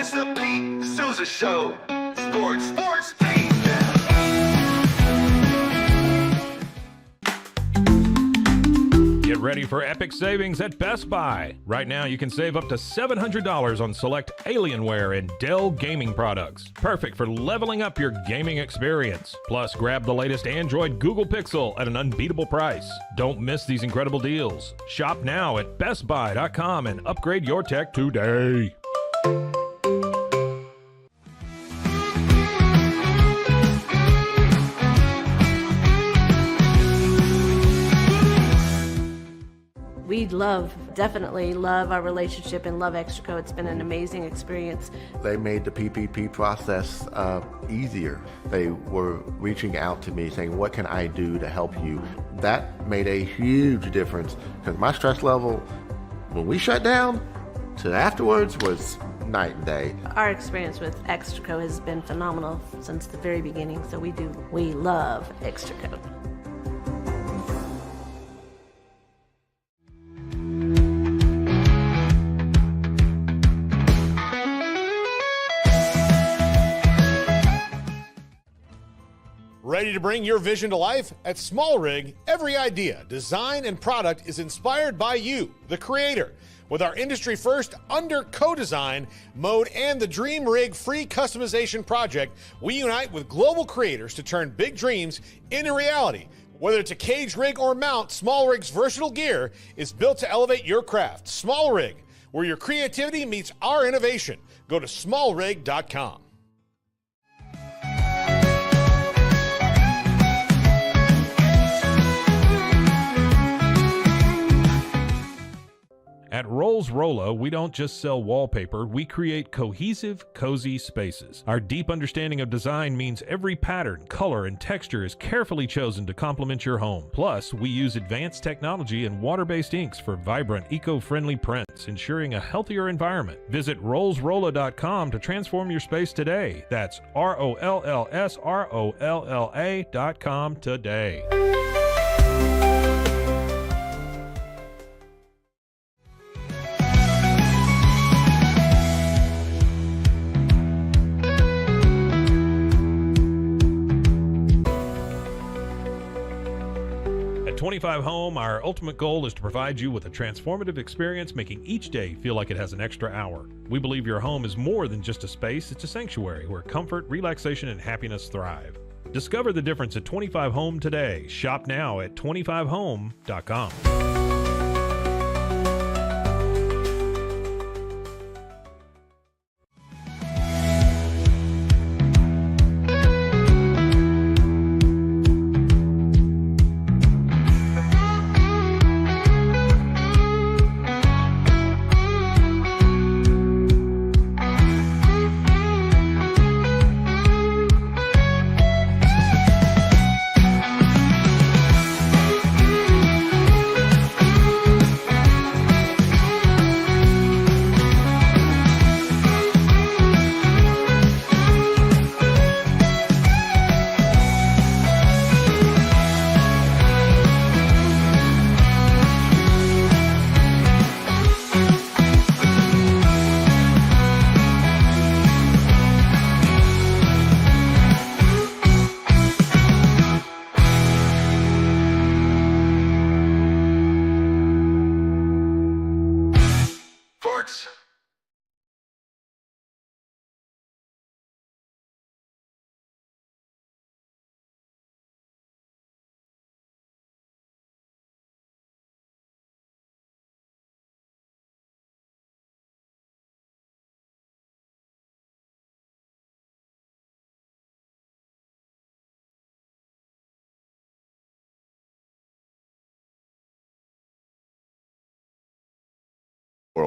It's the Pete Sousa Show. Sports, team. Get ready for epic savings at Best Buy. Right now, you can save up to $700 on select Alienware and Dell gaming products. Perfect for leveling up your gaming experience. Plus, grab the latest Android Google Pixel at an unbeatable price. Don't miss these incredible deals. Shop now at bestbuy.com and upgrade your tech today. We definitely love our relationship and love Extraco. It's been an amazing experience. They made the PPP process easier. They were reaching out to me saying, what can I do to help you? That made a huge difference because my stress level when we shut down to afterwards was night and day. Our experience with Extraco has been phenomenal since the very beginning, so we love Extraco. Ready to bring your vision to life? At Small Rig, every idea, design, and product is inspired by you, the creator. With our industry-first under co-design mode and the Dream Rig free customization project, we unite with global creators to turn big dreams into reality. Whether it's a cage rig or mount, Small Rig's versatile gear is built to elevate your craft. Small Rig, where your creativity meets our innovation. Go to smallrig.com. At Rolls Rolo, we don't just sell wallpaper, we create cohesive, cozy spaces. Our deep understanding of design means every pattern, color, and texture is carefully chosen to complement your home. Plus, we use advanced technology and water-based inks for vibrant, eco-friendly prints, ensuring a healthier environment. Visit rollsrolla.com to transform your space today. That's ROLLSROLLA.com today. At 25 Home, our ultimate goal is to provide you with a transformative experience, making each day feel like it has an extra hour. We believe your home is more than just a space, it's a sanctuary where comfort, relaxation, and happiness thrive. Discover the difference at 25 Home today. Shop now at 25home.com.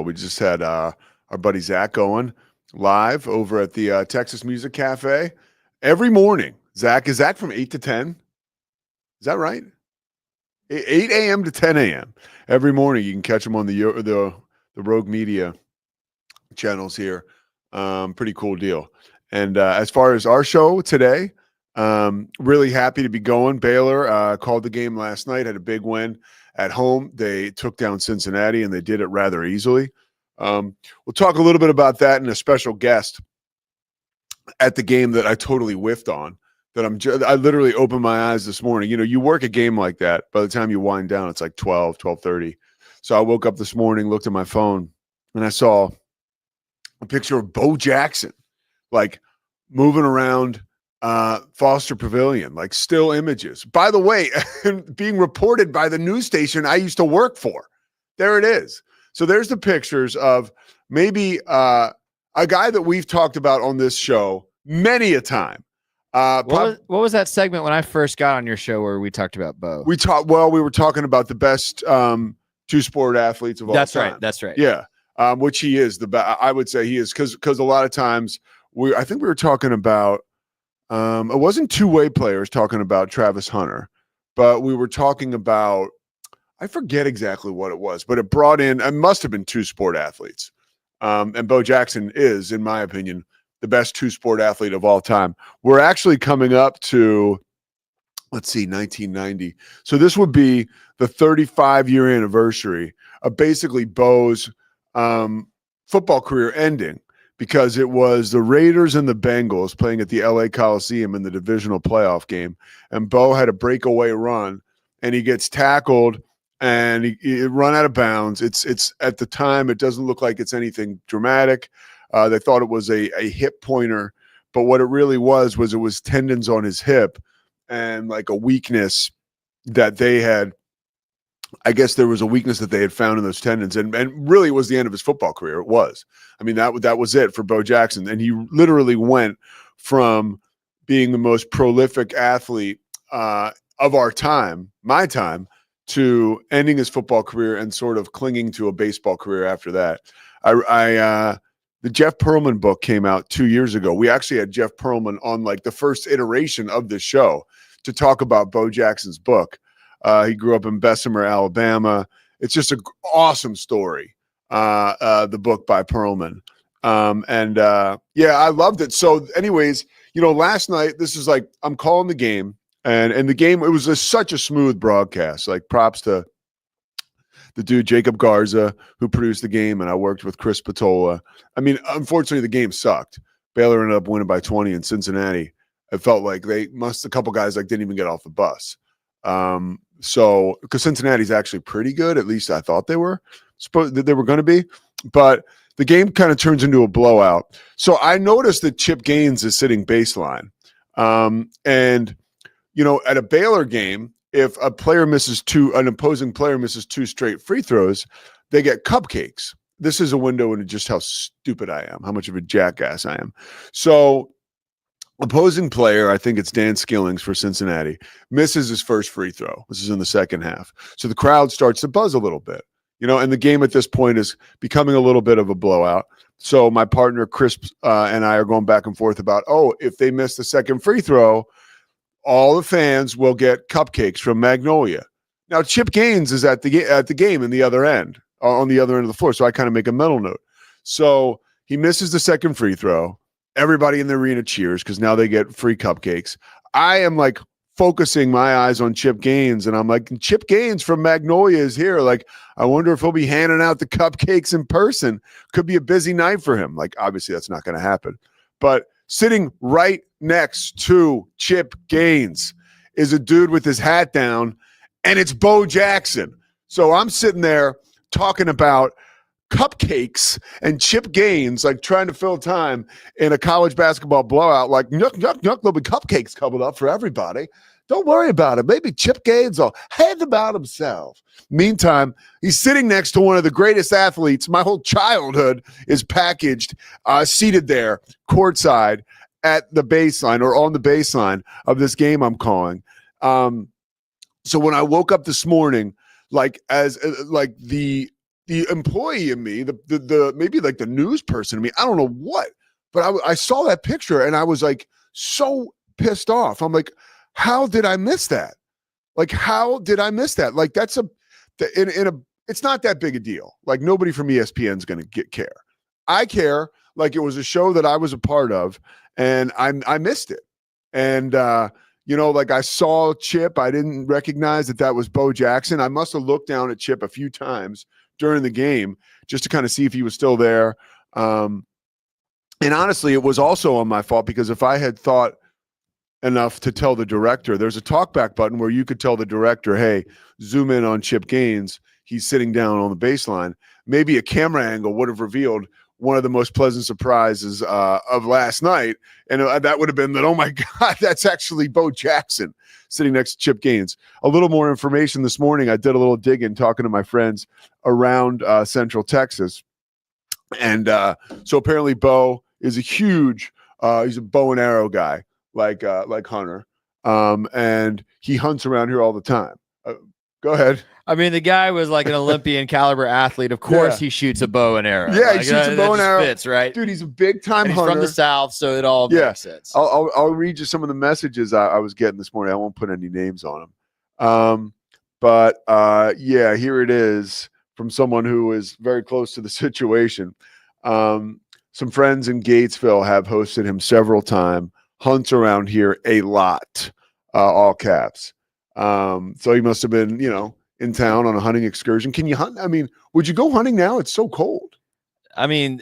We just had our buddy Zach going live over at the Texas Music Cafe every morning. Zach, is that from 8 to 10? Is that right? 8 a.m. to 10 a.m. every morning. You can catch him on the Rogue Media channels here. Pretty cool deal. And as far as our show today, really happy to be going. Baylor called the game last night, had a big win at home. They took down Cincinnati, and they did it rather easily. We'll talk a little bit about that and a special guest at the game that I totally whiffed on. That I literally opened my eyes this morning. You know, you work a game like that. By the time you wind down, it's like 12:30. So I woke up this morning, looked at my phone, and I saw a picture of Bo Jackson, like moving around Foster Pavilion, like still images. By the way, being reported by the news station I used to work for. There it is. So there's the pictures of maybe a guy that we've talked about on this show many a time. What was that segment when I first got on your show where we talked about Bo? We were talking about the best two-sport athletes of all time. That's right. Yeah, which he is the best. I would say he is because a lot of times I think we were talking about it wasn't two-way players talking about Travis Hunter, but we were talking about I forget exactly what it was, but it must have been two-sport athletes. And Bo Jackson is, in my opinion, the best two-sport athlete of all time. We're actually coming up to, 1990. So this would be the 35-year anniversary of basically Bo's football career ending because it was the Raiders and the Bengals playing at the LA Coliseum in the divisional playoff game. And Bo had a breakaway run, and he gets tackled, and he run out of bounds. It's at the time, it doesn't look like it's anything dramatic. They thought it was a hip pointer, but what it really was it was tendons on his hip and like a weakness that they had. I guess there was a weakness that they had found in those tendons, and really it was the end of his football career. It was. I mean, that was it for Bo Jackson, and he literally went from being the most prolific athlete of our time, my time, to ending his football career and sort of clinging to a baseball career after that. The Jeff Pearlman book came out 2 years ago. We actually had Jeff Pearlman on like the first iteration of this show to talk about Bo Jackson's book. He grew up in Bessemer, Alabama. It's just an awesome story, the book by Pearlman. I loved it. So anyways, last night, this is like, I'm calling the game. And the game, it was such a smooth broadcast. Like props to the dude, Jacob Garza, who produced the game, and I worked with Chris Patola. I mean, unfortunately, the game sucked. Baylor ended up winning by 20 in Cincinnati. It felt like a couple guys like didn't even get off the bus. So because Cincinnati's actually pretty good, at least I thought they were going to be, but the game kind of turns into a blowout. So I noticed that Chip Gaines is sitting baseline. And at a Baylor game, if an opposing player misses two straight free throws, they get cupcakes. This is a window into just how stupid I am, how much of a jackass I am. So opposing player, I think it's Dan Skillings for Cincinnati, misses his first free throw. This is in the second half. So the crowd starts to buzz a little bit, and the game at this point is becoming a little bit of a blowout. So my partner, Chris, and I are going back and forth about, if they miss the second free throw, all the fans will get cupcakes from Magnolia. Now, Chip Gaines is at the game on the other end of the floor, so I kind of make a mental note. So he misses the second free throw. Everybody in the arena cheers because now they get free cupcakes. I am like focusing my eyes on Chip Gaines, and I'm like, Chip Gaines from Magnolia is here. Like, I wonder if he'll be handing out the cupcakes in person. Could be a busy night for him. Like, obviously that's not going to happen. But sitting right next to Chip Gaines is a dude with his hat down, and it's Bo Jackson. So I'm sitting there talking about cupcakes and Chip Gaines, like trying to fill time in a college basketball blowout, like, yuck, there'll be cupcakes coming up for everybody. Don't worry about it. Maybe Chip Gaines will hand them out himself. Meantime, he's sitting next to one of the greatest athletes. My whole childhood is packaged, seated there, courtside at the baseline or on the baseline of this game I'm calling. So when I woke up this morning, like the employee in me, the maybe like the news person in me, I don't know what, but I saw that picture and I was like so pissed off. I'm like, how did I miss that? Like, how did I miss that? Like, that's it's not that big a deal. Like, nobody from ESPN is going to care. I care. Like, it was a show that I was a part of, and I missed it. And like I saw Chip, I didn't recognize that was Bo Jackson. I must have looked down at Chip a few times during the game just to kind of see if he was still there. And honestly, it was also on my fault, because if I had thought enough to tell the director, there's a talkback button where you could tell the director, hey, zoom in on Chip Gaines. He's sitting down on the baseline. Maybe a camera angle would have revealed one of the most pleasant surprises of last night. And that would have been that, oh my God, that's actually Bo Jackson sitting next to Chip Gaines. A little more information this morning. I did a little digging talking to my friends around Central Texas. And so apparently Bo is a huge, he's a bow and arrow guy, like Hunter. And he hunts around here all the time. Go ahead. I mean, the guy was like an Olympian caliber athlete. Of course, he shoots a bow and arrow. Yeah, like, he shoots a bow and arrow. Fits, right? Dude, he's a big time hunter. He's from the South, so it all makes sense. I'll read you some of the messages I was getting this morning. I won't put any names on them. But here it is from someone who is very close to the situation. Some friends in Gatesville have hosted him several times. Hunts around here a lot, all caps. So he must have been, in town on a hunting excursion. Can you hunt? I mean, would you go hunting now? It's so cold. I mean,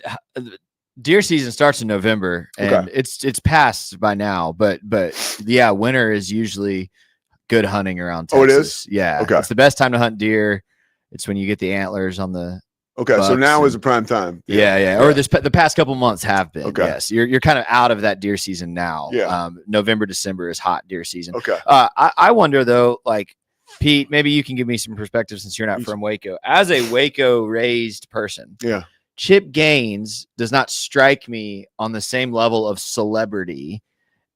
deer season starts in November, and it's past by now. But yeah, winter is usually good hunting around Texas. Oh, it is? Yeah. Okay. It's the best time to hunt deer. It's when you get the antlers on the. Okay, so now is a prime time. Yeah. Or the past couple months have been. Okay. Yes, you're kind of out of that deer season now. Yeah. November, December is hot deer season. Okay. I wonder though, like Pete, maybe you can give me some perspective since you're not from Waco. As a Waco raised person, yeah, Chip Gaines does not strike me on the same level of celebrity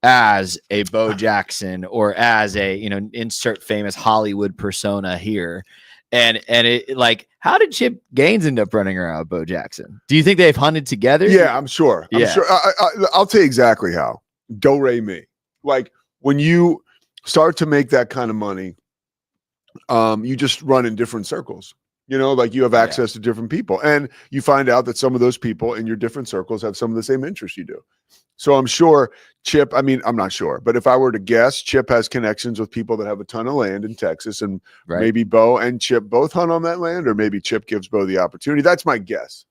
as a Bo Jackson or as a insert famous Hollywood persona here. And it like, how did Chip Gaines end up running around with Bo Jackson? Do you think they've hunted together? Yeah, I'm sure. I'm sure. I'll tell you exactly how. Do-re me. Like when you start to make that kind of money, you just run in different circles. Like you have access to different people, and you find out that some of those people in your different circles have some of the same interests you do. So I'm sure Chip, I'm not sure, but if I were to guess, Chip has connections with people that have a ton of land in Texas, and maybe Bo and Chip both hunt on that land, or maybe Chip gives Bo the opportunity. That's my guess.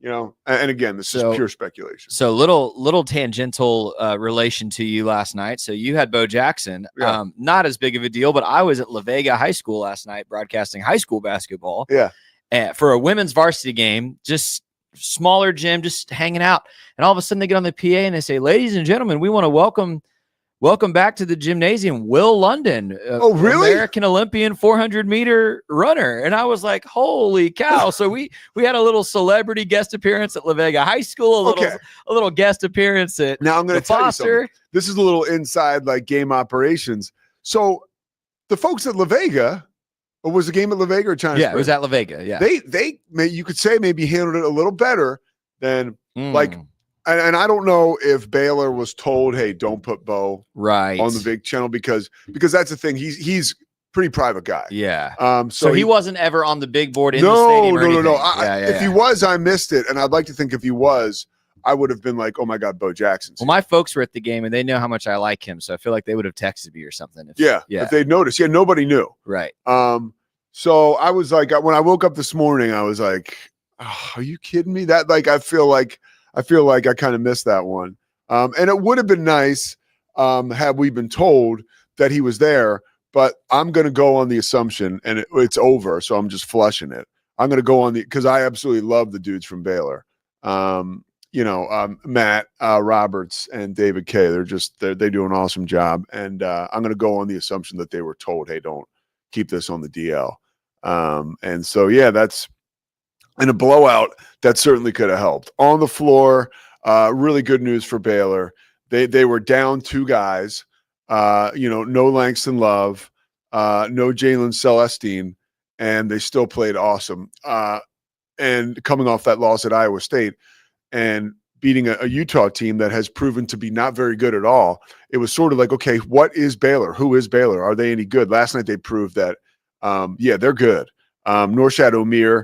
And again, this is pure speculation. So little tangential relation to you last night. So you had Bo Jackson, not as big of a deal, but I was at La Vega High School last night broadcasting high school basketball. Yeah. For a women's varsity game, just smaller gym, just hanging out. And all of a sudden they get on the PA and they say, ladies and gentlemen, we want to welcome back to the gymnasium, Will London. Oh, really? American Olympian 400-meter runner. And I was like, holy cow. So we had a little celebrity guest appearance at La Vega High School, a little guest appearance at Now I'm going to tell you something. This is a little inside like game operations. So the folks at La Vega, or was the game at La Vega or China Springs? It was at La Vega. Yeah. They you could say maybe handled it a little better than like, and I don't know if Baylor was told, hey, don't put Bo on the big channel because that's the thing. He's pretty private guy. Yeah. So he wasn't ever on the big board in the stadium or anything. No. If he was, I missed it. And I'd like to think if he was, I would have been like, oh my God, Bo Jackson. Well, my folks were at the game and they know how much I like him. So I feel like they would have texted me or something. If they'd noticed. Yeah, nobody knew. Right. So I was like, when I woke up this morning, I was like, oh, are you kidding me? That like, I feel like I kind of missed that one. And it would have been nice had we been told that he was there, but I'm going to go on the assumption, and it's over, so I'm just flushing it. I'm going to go on because I absolutely love the dudes from Baylor. Matt Roberts and David Kay. They do an awesome job. And I'm going to go on the assumption that they were told, hey, don't keep this on the DL. And so, that's in a blowout that certainly could have helped. On the floor, really good news for Baylor. They were down two guys, no Langston Love, no Jalen Celestine, and they still played awesome. And coming off that loss at Iowa State and beating a Utah team that has proven to be not very good at all, it was sort of like, okay, what is Baylor? Who is Baylor? Are they any good? Last night they proved that, they're good. Norshad Omier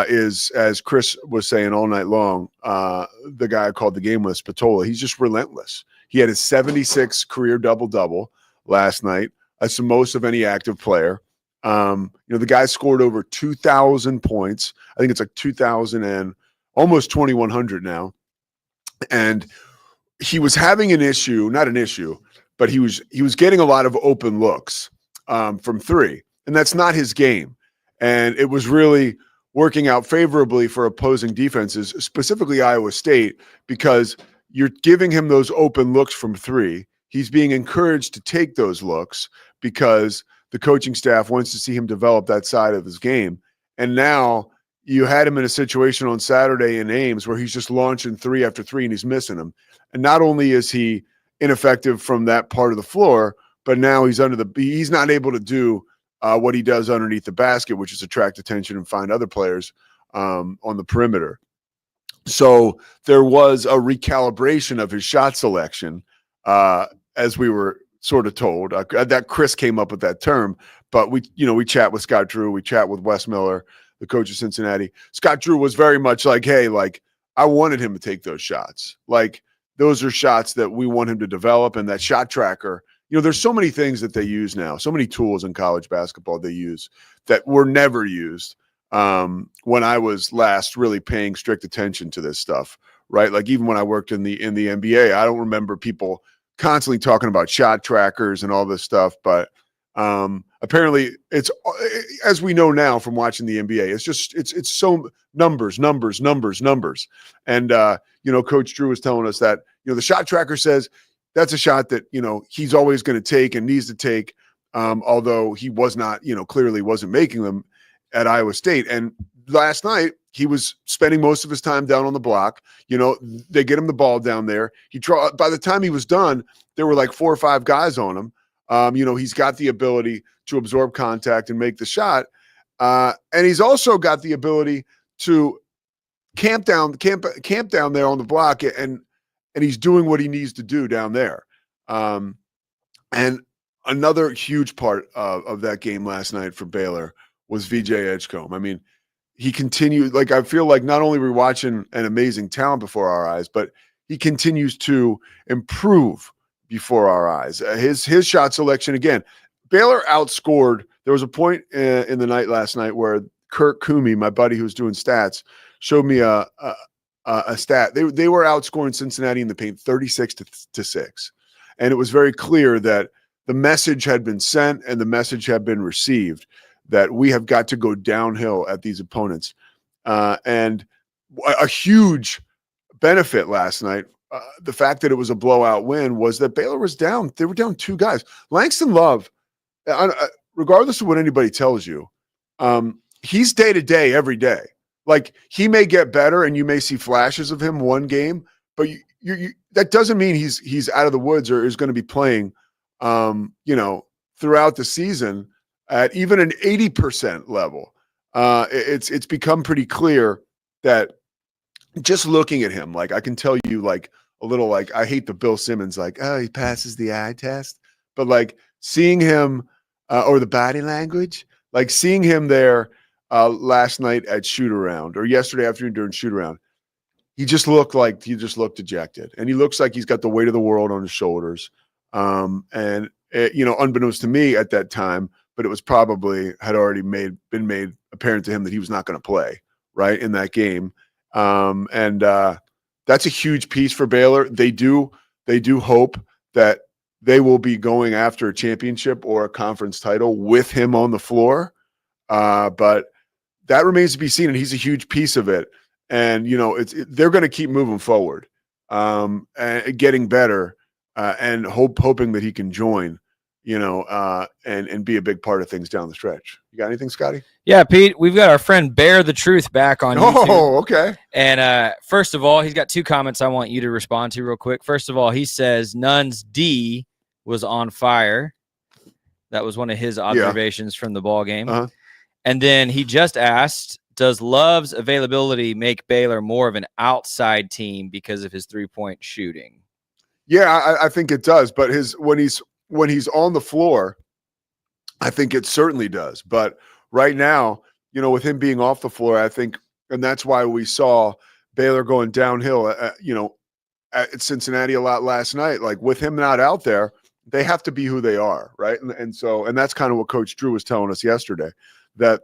is, as Chris was saying all night long, the guy I called the game with, Spatola, he's just relentless. He had his 76 career double-double last night. That's the most of any active player. The guy scored over 2,000 points. I think it's like 2,000 and almost 2,100 now. And he was having not an issue, but he was getting a lot of open looks from three, and that's not his game. And it was really working out favorably for opposing defenses, specifically Iowa State, because you're giving him those open looks from three. He's being encouraged to take those looks because the coaching staff wants to see him develop that side of his game. And now you had him in a situation on Saturday in Ames where he's just launching three after three and he's missing them. And not only is he ineffective from that part of the floor, but now he's not able to do what he does underneath the basket, which is attract attention and find other players on the perimeter. So there was a recalibration of his shot selection, as we were sort of told. That Chris came up with that term, but we chat with Scott Drew, we chat with Wes Miller, the coach of Cincinnati. Scott Drew was very much like, hey, like I wanted him to take those shots. Like those are shots that we want him to develop, and that shot tracker. There's so many things that they use now, so many tools in college basketball they use that were never used when I was last really paying strict attention to this stuff, right? Like even when I worked in the NBA, I don't remember people constantly talking about shot trackers and all this stuff, but apparently it's, as we know now from watching the NBA, it's so numbers. And, Coach Drew was telling us that, the shot tracker says that's a shot that, he's always going to take and needs to take. Although he was not, clearly wasn't making them at Iowa State. And last night he was spending most of his time down on the block. They get him the ball down there. By the time he was done, there were like 4 or 5 guys on him. He's got the ability to absorb contact and make the shot. And he's also got the ability to camp down there on the block, and he's doing what he needs to do down there. And another huge part of that game last night for Baylor was VJ Edgecombe. I mean, he continued, like, I feel like not only we're watching an amazing talent before our eyes, but he continues to improve before our eyes. His shot selection, again, Baylor outscored. There was a point in the night last night where Kirk Coomey, my buddy who's doing stats, showed me a stat. They were outscoring Cincinnati in the paint 36-6. And it was very clear that the message had been sent and the message had been received that we have got to go downhill at these opponents. And a huge benefit last night, the fact that it was a blowout win, was that Baylor was down. They were down 2 guys. Langston Love, regardless of what anybody tells you, he's day-to-day every day. Like, he may get better and you may see flashes of him one game, but you that doesn't mean he's out of the woods or is going to be playing, throughout the season at even an 80% level. It's become pretty clear that just looking at him, like, I can tell you, like, a little, like, I hate the Bill Simmons, like, oh, he passes the eye test, but like seeing him or the body language, like seeing him there last night at shoot around or yesterday afternoon during shoot around, he just looked dejected, and he looks like he's got the weight of the world on his shoulders. And unbeknownst to me at that time, but it was probably had already been made apparent to him that he was not going to play right in that game. And that's a huge piece for Baylor. They do hope that they will be going after a championship or a conference title with him on the floor. But that remains to be seen, and he's a huge piece of it. And, they're going to keep moving forward, and getting better, and hoping that he can join, and be a big part of things down the stretch. You got anything, Scotty? Yeah, Pete, we've got our friend Bear the Truth back on YouTube. Oh, okay. And first of all, he's got 2 comments I want you to respond to real quick. First of all, he says Nunn's D was on fire. That was one of his observations from the ball game. Uh-huh. And then he just asked, does Love's availability make Baylor more of an outside team because of his 3-point shooting? Yeah, I think it does. But when he's on the floor, I think it certainly does. But right now, with him being off the floor, I think, and that's why we saw Baylor going downhill, at Cincinnati a lot last night. Like, with him not out there, they have to be who they are, right? And that's kind of what Coach Drew was telling us yesterday, that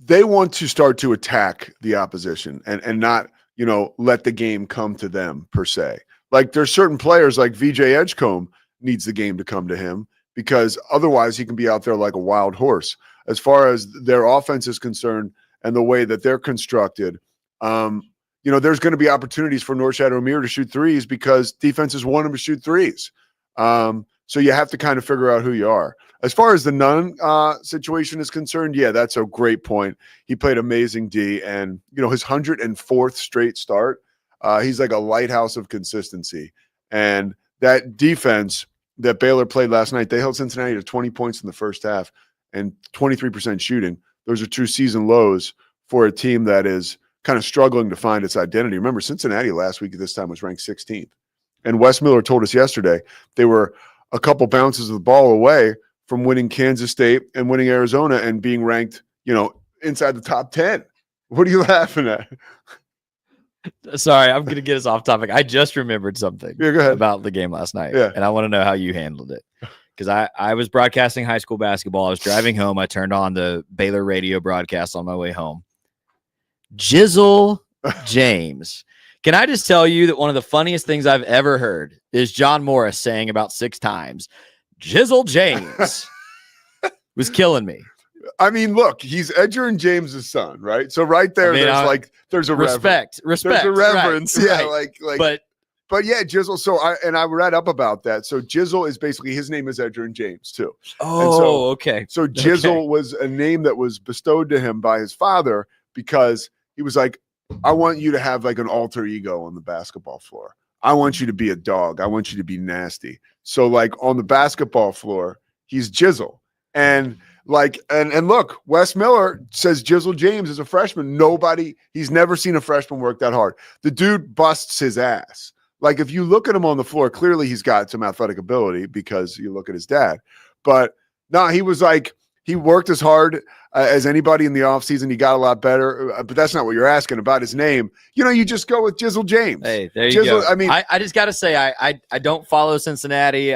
they want to start to attack the opposition and not, let the game come to them per se. Like there's certain players like VJ Edgecombe needs the game to come to him, because otherwise he can be out there like a wild horse. As far as their offense is concerned and the way that they're constructed, there's going to be opportunities for Norshad O'Meara to shoot threes because defenses want him to shoot threes. So you have to kind of figure out who you are. As far as the Nunn situation is concerned, yeah, that's a great point. He played amazing D, and his 104th straight start. He's like a lighthouse of consistency. And that defense that Baylor played last night, they held Cincinnati to 20 points in the first half and 23% shooting. Those are two season lows for a team that is kind of struggling to find its identity. Remember, Cincinnati last week at this time was ranked 16th. And Wes Miller told us yesterday they were a couple bounces of the ball away from winning Kansas State and winning Arizona and being ranked, inside the top 10. What are you laughing at? Sorry, I'm going to get us off topic. I just remembered something about the game last night, and I want to know how you handled it. Because I was broadcasting high school basketball. I was driving home. I turned on the Baylor radio broadcast on my way home. Jizzle James. Can I just tell you that one of the funniest things I've ever heard is John Morris saying about 6 times, Jizzle James was killing me. I mean, look, he's Edgerrin James's son, right? So right there, there's a respect. There's a reverence. Right, yeah, right. But yeah, Jizzle. So I read up about that. So Jizzle is basically, his name is Edgerrin James too. Oh, okay. So Jizzle was a name that was bestowed to him by his father because he was like, I want you to have like an alter ego on the basketball floor. I want you to be a dog. I want you to be nasty. So like on the basketball floor, he's Jizzle. And look, Wes Miller says Jizzle James is a freshman. He's never seen a freshman work that hard. The dude busts his ass. Like if you look at him on the floor, clearly he's got some athletic ability because you look at his dad. But no, he was like, he worked as hard as anybody in the offseason. He got a lot better, but that's not what you're asking about his name. You just go with Jizzle James. Hey, there you go. I mean, I just got to say, I don't follow Cincinnati.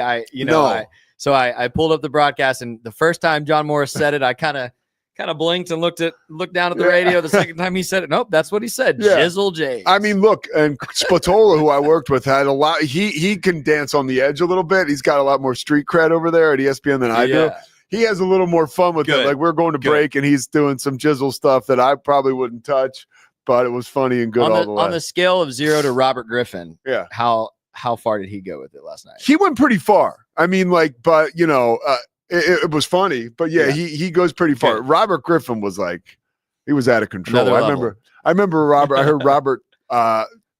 So I pulled up the broadcast, and the first time John Morris said it, I kind of blinked and looked down at the radio. The second time he said it, nope, that's what he said. Yeah. Jizzle James. I mean, look, and Spatola, who I worked with, had a lot. He can dance on the edge a little bit. He's got a lot more street cred over there at ESPN than I do. He has a little more fun with it. Like we're going to break, and he's doing some Jizzle stuff that I probably wouldn't touch, but it was funny and good all the way. On the scale of 0 to Robert Griffin, how far did he go with it last night? He went pretty far. I mean, but it was funny, but he goes pretty far. Good. Robert Griffin was like, he was out of control. I remember Robert. I heard Robert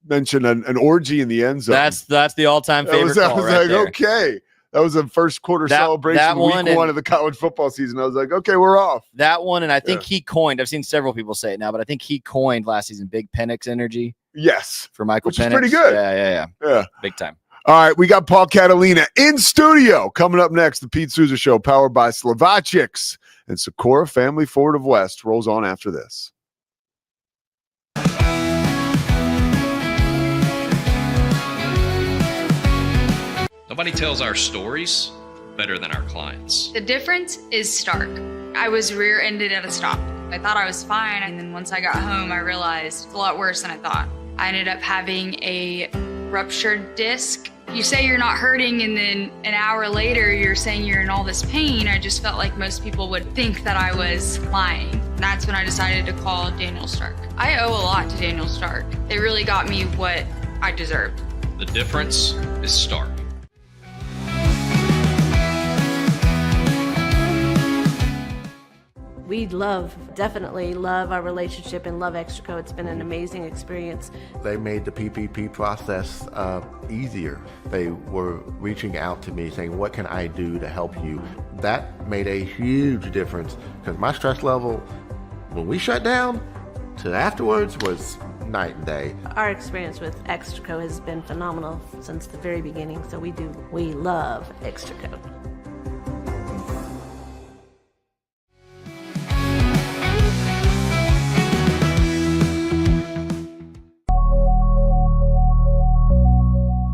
mention an orgy in the end zone. That's the all-time favorite. I was like, okay. That was a first quarter celebration, week 1 of the college football season. I was like, okay, we're off. That one, and I think he coined, I've seen several people say it now, but I think he coined last season Big Penix energy. Yes. For Michael Penix. Which is pretty good. Yeah. Big time. All right, we got Paul Catalina in studio. Coming up next, the Pete Sousa Show, powered by Slovacics and Socorro Family Ford of West, rolls on after this. Nobody tells our stories better than our clients. The difference is stark. I was rear-ended at a stop. I thought I was fine, and then once I got home, I realized it's a lot worse than I thought. I ended up having a ruptured disc. You say you're not hurting, and then an hour later, you're saying you're in all this pain. I just felt like most people would think that I was lying. And that's when I decided to call Daniel Stark. I owe a lot to Daniel Stark. They really got me what I deserved. The difference is stark. We definitely love our relationship and love Extraco. It's been an amazing experience. They made the PPP process easier. They were reaching out to me saying, what can I do to help you? That made a huge difference because my stress level, when we shut down, to afterwards was night and day. Our experience with Extraco has been phenomenal since the very beginning, so we love Extraco.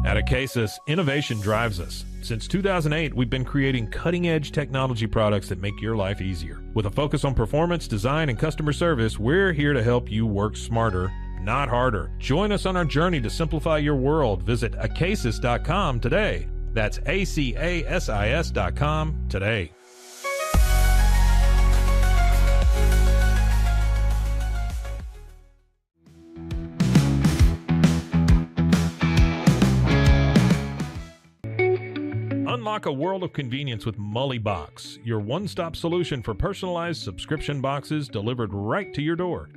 At At Casus, innovation drives us. Since 2008, we've been creating cutting-edge technology products that make your life easier. With a focus on performance, design, and customer service, we're here to help you work smarter, not harder. Join us on our journey to simplify your world. Visit acasis.com today. That's ACASIS.com today. Unlock a world of convenience with Mullybox, your one-stop solution for personalized subscription boxes delivered right to your door.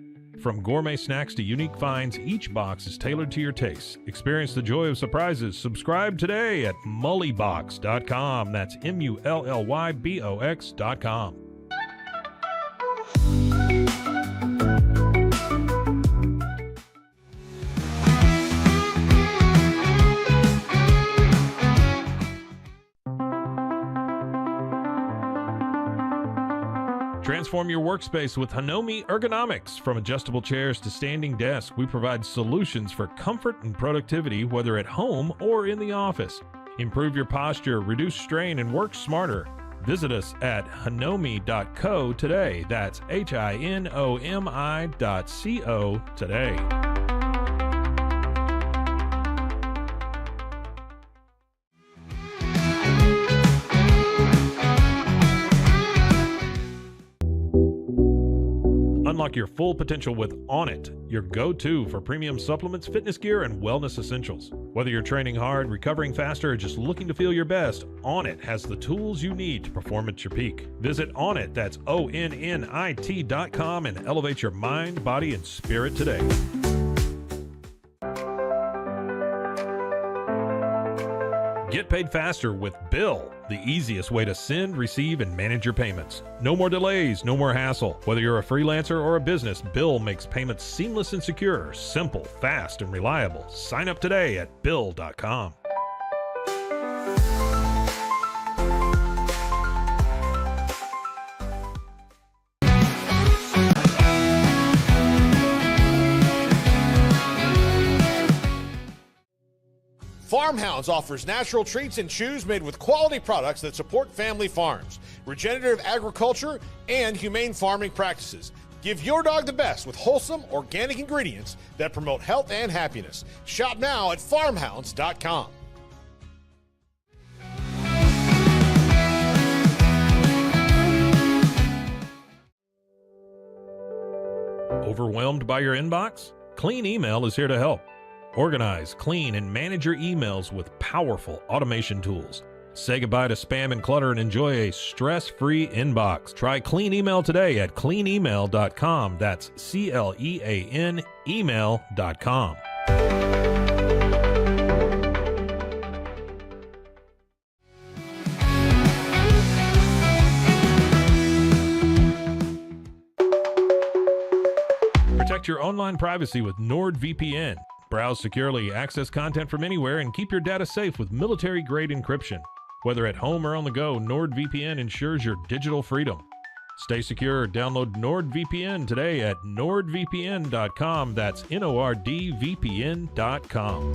From gourmet snacks to unique finds, each box is tailored to your tastes. Experience the joy of surprises. Subscribe today at mullybox.com. That's MULLYBOX.com. Transform your workspace with Hanomi Ergonomics. From adjustable chairs to standing desks, we provide solutions for comfort and productivity, whether at home or in the office. Improve your posture, reduce strain, and work smarter. Visit us at hanomi.co today. That's HINOMI.co today. Unlock your full potential with Onnit, your go-to for premium supplements, fitness gear, and wellness essentials. Whether you're training hard, recovering faster, or just looking to feel your best, Onnit has the tools you need to perform at your peak. Visit Onnit, that's ONNIT.com, and elevate your mind, body, and spirit today. Get paid faster with Bill, the easiest way to send, receive, and manage your payments. No more delays, no more hassle. Whether you're a freelancer or a business, Bill makes payments seamless and secure, simple, fast, and reliable. Sign up today at Bill.com. Farmhounds offers natural treats and chews made with quality products that support family farms, regenerative agriculture, and humane farming practices. Give your dog the best with wholesome, organic ingredients that promote health and happiness. Shop now at farmhounds.com. Overwhelmed by your inbox? Clean Email is here to help. Organize, clean, and manage your emails with powerful automation tools. Say goodbye to spam and clutter and enjoy a stress-free inbox. Try Clean Email today at cleanemail.com. That's CLEAN email.com. Protect your online privacy with NordVPN. Browse securely, access content from anywhere, and keep your data safe with military-grade encryption. Whether at home or on the go, NordVPN ensures your digital freedom. Stay secure. Download NordVPN today at nordvpn.com. That's NORDVPN.com.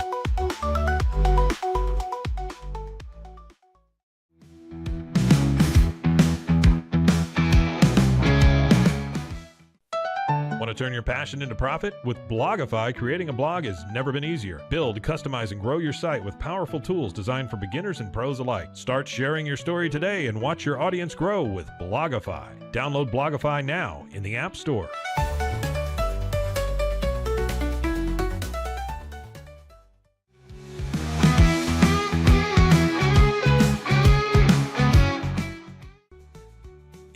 Want to turn your passion into profit? With Blogify, creating a blog has never been easier. Build, customize, and grow your site with powerful tools designed for beginners and pros alike. Start sharing your story today and watch your audience grow with Blogify. Download Blogify now in the App Store.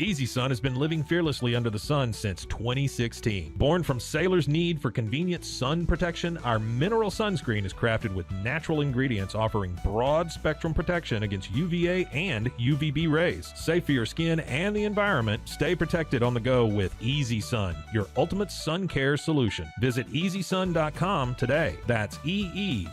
Easy Sun has been living fearlessly under the sun since 2016. Born from sailors' need for convenient sun protection, our mineral sunscreen is crafted with natural ingredients offering broad spectrum protection against UVA and UVB rays. Safe for your skin and the environment, stay protected on the go with Easy Sun, your ultimate sun care solution. Visit EasySun.com today. That's EEZYSUN.com.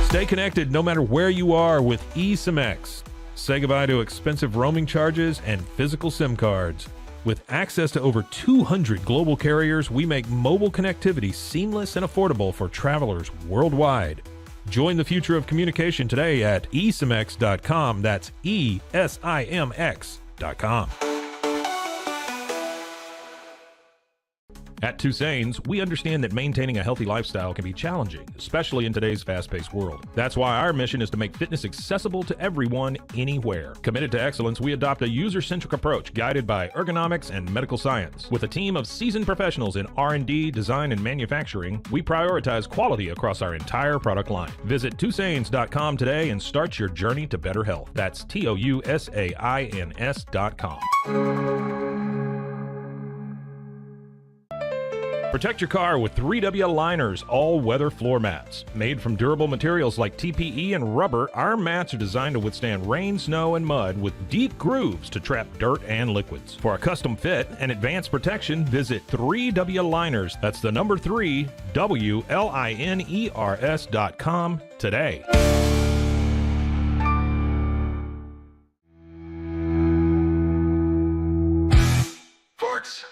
Stay connected no matter where you are with eSIM-X. Say goodbye to expensive roaming charges and physical SIM cards. With access to over 200 global carriers, we make mobile connectivity seamless and affordable for travelers worldwide. Join the future of communication today at esimx.com. That's esimx.com. At Tusane's, we understand that maintaining a healthy lifestyle can be challenging, especially in today's fast-paced world. That's why our mission is to make fitness accessible to everyone, anywhere. Committed to excellence, we adopt a user-centric approach guided by ergonomics and medical science. With a team of seasoned professionals in R&D, design, and manufacturing, we prioritize quality across our entire product line. Visit Tusanes.com today and start your journey to better health. That's TOUSAINS.com. Protect your car with 3W Liners all-weather floor mats. Made from durable materials like TPE and rubber, our mats are designed to withstand rain, snow, and mud with deep grooves to trap dirt and liquids. For a custom fit and advanced protection, visit 3W Liners. That's the number 3, WLINERS.com today. Sports.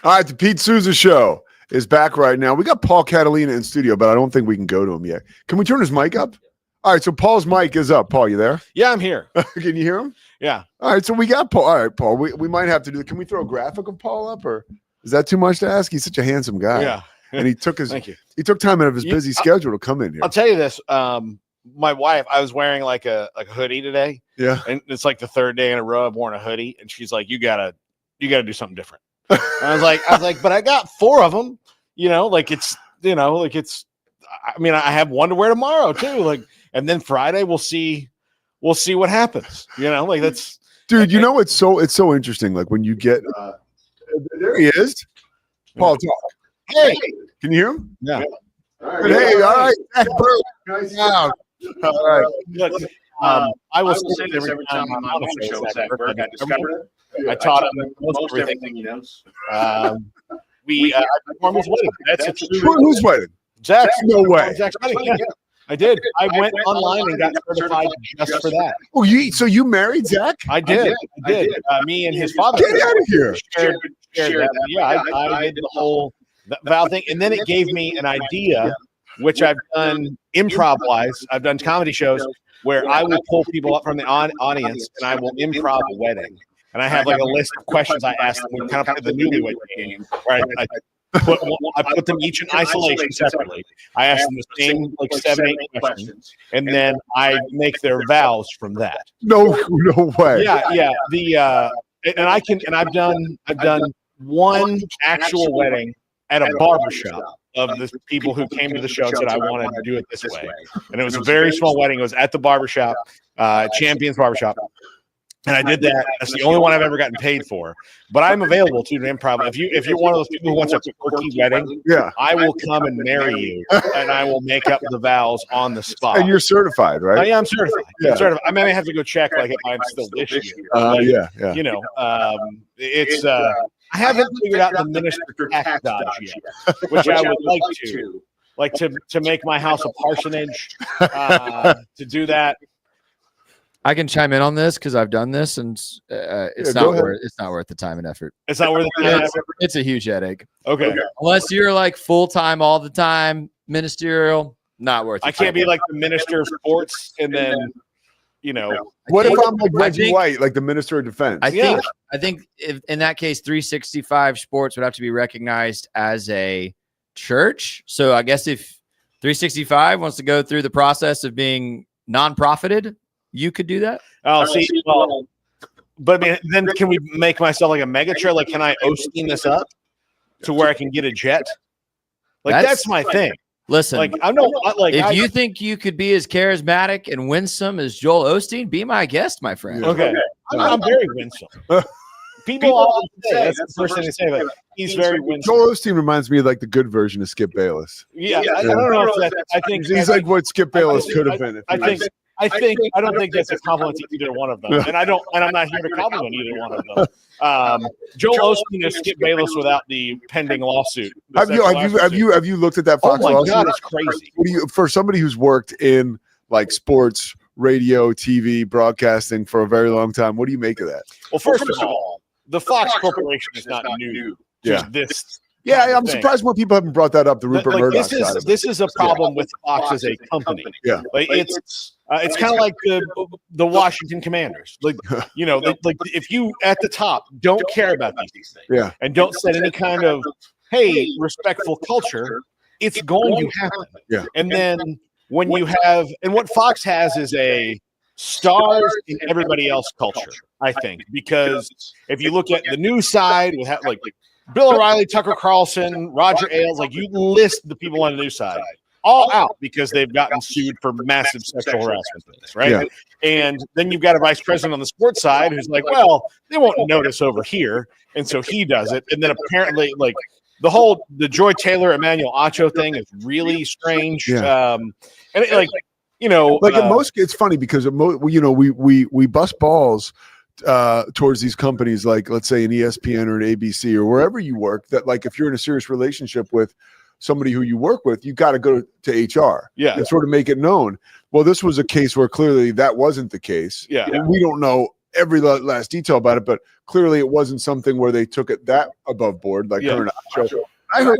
All right, the Pete Sousa Show is back right now. We got Paul Catalina in studio, but I don't think we can go to him yet. Can we turn his mic up? All right, so Paul's mic is up. Paul, you there? Yeah, I'm here. Can you hear him? Yeah. All right, so we got Paul. All right, Paul, we might have to do. Can we throw a graphic of Paul up, or is that too much to ask? He's such a handsome guy. Yeah. And he took his Thank you. He took time out of his busy schedule to come in here. I'll tell you this. My wife, I was wearing like a hoodie today. Yeah. And it's like the third day in a row I've worn a hoodie, and she's like, you gotta do something different. And I was like, but I got 4 of them, I have one to wear tomorrow too. And then Friday we'll see what happens. That's dude, it's so interesting. Like when you get there he is. Paul, talk. Hey, can you hear him? Yeah. All right. Hey, all right. Nice job. All right. Look, I will say this every time I'm on the show. Zach Burke, I discovered I taught him most everything he knows. I performed his wedding. That's a true. Who's wedding? Zach's. No way. Zach's wedding. Yeah. I did. I went online and got certified just for that. Oh, so you married Zach? I did. Me and his father. Get out of here. Shared that. Yeah, I did the whole vow thing, and then it gave me an idea, which I've done improv-wise. I've done comedy shows where I will pull people up from the audience and I will improv a wedding. And I have like a list of questions I ask them. We kind of play the newlywed game, where I put them each in isolation separately. I ask them the same 7, 8 questions, and then I make their vows from that. No way. Yeah. I've done one actual wedding at a barbershop of the people who came to the show and said, I wanted to do it this way. And it was a very small wedding. It was at the barbershop, Champions Barbershop. And I did that. That's the only one I've ever gotten paid for. But I'm available to improv. If you're one of those people who wants a quirky wedding, yeah, I will come and marry you, and I will make up the vows on the spot. And you're certified, right? Yeah, I'm certified. Yeah. I'm certified. I may have to go check if I'm still this year. Yeah. It's I haven't figured out the minister tax dodge yet, which I would like to make my house a parsonage. To do that. I can chime in on this because I've done this, and it's not worth the time and effort. It's not worth the time and effort. It's a huge headache. Okay. Unless you're like full time all the time, ministerial, not worth it. I can't be like the minister of sports and then, What if I'm like Reggie White, like the minister of defense? I think if, in that case, 365 Sports would have to be recognized as a church. So I guess if 365 wants to go through the process of being non-profited, you could do that. Oh, see, well, but I mean, then can we make myself like a mega chair? Like, can I Osteen this up to where I can get a jet? Like, that's my thing. Listen, if you think you could be as charismatic and winsome as Joel Osteen, be my guest, my friend. Okay. I'm very winsome. People often say that's the first thing they say, but he's very winsome. Joel Osteen reminds me of like the good version of Skip Bayless. Yeah, I don't know if that. I think he's like what Skip Bayless could have been. I don't think that's a compliment to either one of them, and I'm not here to compliment either one of them. Joel Osteen has skipped Bayless without the pending lawsuit. Have you looked at that Fox lawsuit? Oh my God, it's crazy. For somebody who's worked in like sports, radio, TV, broadcasting for a very long time, what do you make of that? Well, first of all, the Fox Corporation is not new. This. Yeah, I'm surprised more people haven't brought that up. The Rupert Murdoch side of it. This is a problem with Fox as a company. Yeah, like it's kind of like the Washington Commanders. Like like if you at the top don't care about these things, and don't set any kind of respectful culture, it's going to happen. Yeah, and then when you have what Fox has is a stars in everybody else culture. I think because if you look at the news side, we have like Bill O'Reilly, Tucker Carlson, Roger Ailes, like you list the people on the news side all out because they've gotten sued for massive sexual harassment things, right? Yeah. And then you've got a vice president on the sports side who's like, well, they won't notice over here. And so he does it. And then apparently like the Joy Taylor, Emmanuel Acho thing is really strange. Yeah. It's funny because we bust balls towards these companies, like let's say an ESPN or an ABC or wherever you work, that like if you're in a serious relationship with somebody who you work with, you got to go to HR and sort of make it known. Well, this was a case where clearly that wasn't the case. And we don't know every last detail about it, but clearly it wasn't something where they took it that above board. Like I heard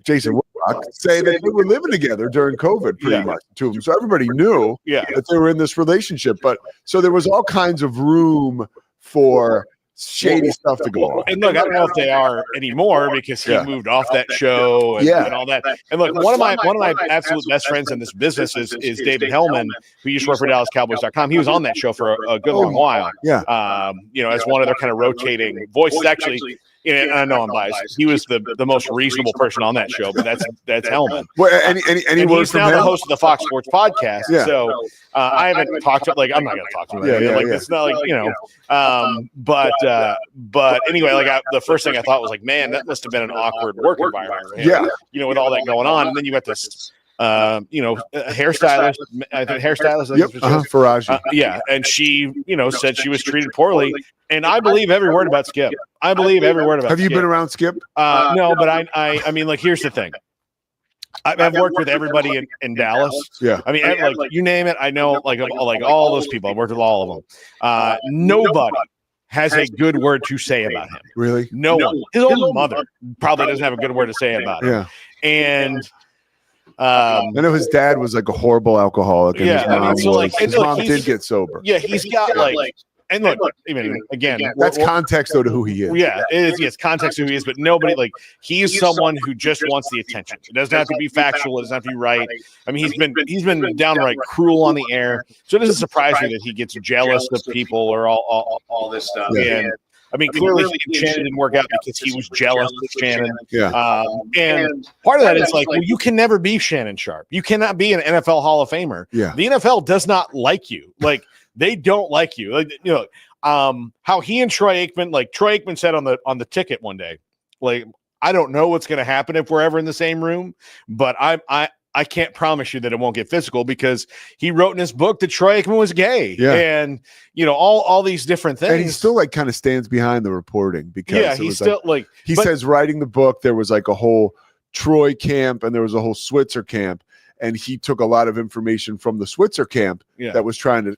Jason Woodrock say that they were living together during COVID pretty much to them. So everybody knew that they were in this relationship. But so there was all kinds of room for shady stuff to go on. And look, I don't know if they are anymore because he moved off that show and all that. And look, one of my absolute best friends in this business is David Hellman, who used to work for DallasCowboys.com. He was on that show for a good long while. As one of their kind of rotating voices. Actually, and I know I'm biased. He was the most reasonable person on that show, but that's Hellman. Well, any and word he's from now him? the host of the Fox Sports podcast. So I haven't talked to I'm not going to talk to him. It's not but anyway, the first thing I thought was like, man, that must have been an awkward work environment for him. With all that going on, and then you got this hairstylist. I think hairstylist. Faraji. And she, said she was treated poorly, and I believe every word about Skip. I believe every word about. Have you Skip. been around Skip? No, but I mean, here's the thing. I've worked with everybody in Dallas. Yeah. I mean, you name it, I know. Like all those people, I've worked with all of them. Nobody has a good word to say about him. Really? No one. His own mother probably doesn't have a good word to say about him. Yeah. And I know his dad was like a horrible alcoholic, and his mom did get sober. Yeah, he's got and look, even again, that's context though to who he is. Yeah, it's context to who he is, but nobody he's someone who just wants the attention. It doesn't have to be factual. It doesn't have to be right. I mean, he's been downright cruel on the air, so it doesn't surprise me that he gets jealous of people or all this stuff. And I mean, clearly Shannon didn't work out because he was jealous of Shannon. And part of that is you can never be Shannon Sharp. You cannot be an NFL Hall of Famer. Yeah. The NFL does not like you. They don't like you. How he and Troy Aikman, Troy Aikman said on the ticket one day, I don't know what's going to happen if we're ever in the same room, but I can't promise you that it won't get physical, because he wrote in his book that Troy Aikman was gay. And all these different things. And he still kind of stands behind the reporting, because he's still he says writing the book there was a whole Troy camp and there was a whole Switzer camp, and he took a lot of information from the Switzer camp that was trying to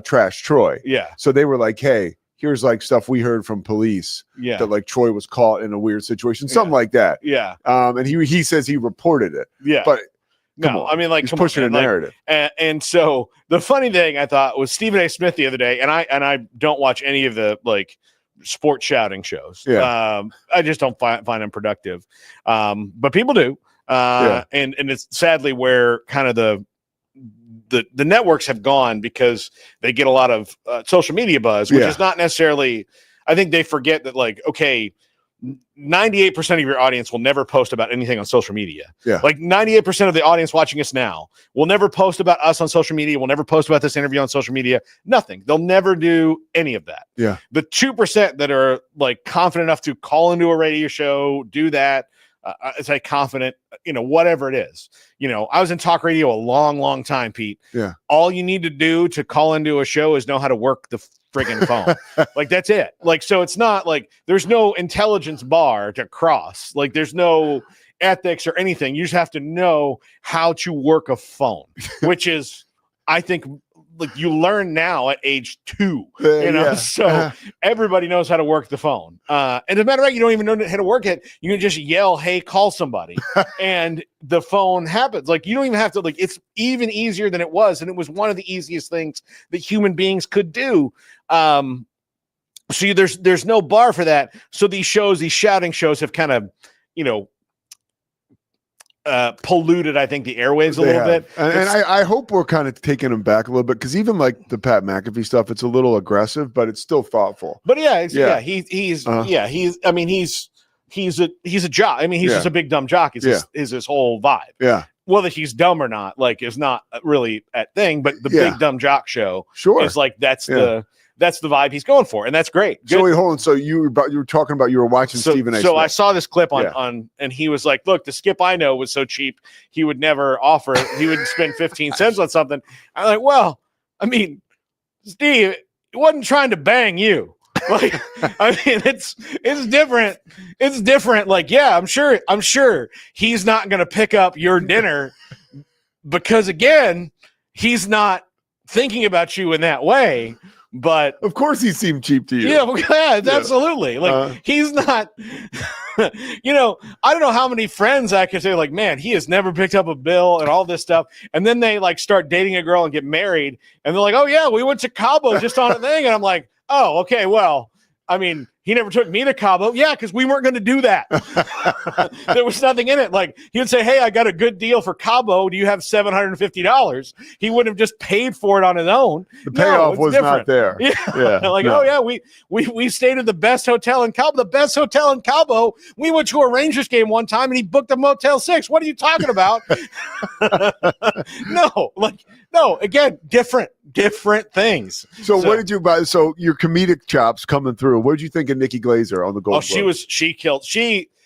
trash Troy. So they were like, hey, here's stuff we heard from police that Troy was caught in a weird situation, something like that. And he says he reported it. But no, I mean, he's pushing a narrative. And so the funny thing I thought was Stephen A. Smith the other day, and I don't watch any of the sports shouting shows. I just don't find them productive. But people do. And it's sadly where kind of the networks have gone, because they get a lot of social media buzz, which is not necessarily, I think they forget that 98% of your audience will never post about anything on social media. 98% of the audience watching us now will never post about us on social media, will never post about this interview on social media. Nothing. They'll never do any of that. The 2% that are confident enough to call into a radio show, do that, say confident, whatever it is. I was in talk radio a long time, Pete. Yeah. All you need to do to call into a show is know how to work the friggin' phone. Like, that's it. Like, so it's not like there's no intelligence bar to cross. Like, there's no ethics or anything. You just have to know how to work a phone, which is, I think, like, you learn now at age 2, so everybody knows how to work the phone. And as a matter of fact, you don't even know how to work it. You can just yell, "Hey, call somebody," and the phone happens. Like, you don't even have to, like, it's even easier than it was. And it was one of the easiest things that human beings could do. So there's no bar for that. So these shouting shows have kind of, polluted, I think, the airwaves a little bit. And I hope we're kind of taking them back a little bit, because even like the Pat McAfee stuff, it's a little aggressive, but it's still thoughtful. But he's a jock. I mean, he's just a big dumb jock. Is his whole vibe. Yeah. Whether he's dumb or not, like, is not really a thing. But the big dumb jock show is like that's the vibe he's going for, and that's great. Good. So wait, hold on. So you were talking about you were watching Stephen A. So I saw this clip on, and he was like, "Look, the Skip I know was so cheap, he would never offer. He would spend 15 cents on something." I'm like, well, I mean, Steve, he wasn't trying to bang you. Like, I mean, it's different. It's different. Like, yeah, I'm sure he's not going to pick up your dinner because, again, he's not thinking about you in that way. But of course he seemed cheap to you. Yeah, absolutely. Like, he's not, I don't know how many friends I could say, like, man, he has never picked up a bill and all this stuff. And then they, like, start dating a girl and get married. And they're like, oh yeah, we went to Cabo just on a thing. And I'm like, oh, okay, well, I mean, he never took me to Cabo. Yeah, because we weren't going to do that. There was nothing in it. Like, he would say, hey, I got a good deal for Cabo. Do you have $750? He wouldn't have just paid for it on his own. The payoff was not there. Yeah. Like, oh, yeah, we stayed at the best hotel in Cabo. The best hotel in Cabo. We went to a Rangers game one time, and he booked a Motel 6. What are you talking about? No, again, different things. So what did you buy? So your comedic chops coming through. What did you think of Nikki Glazer on the Gold Globe?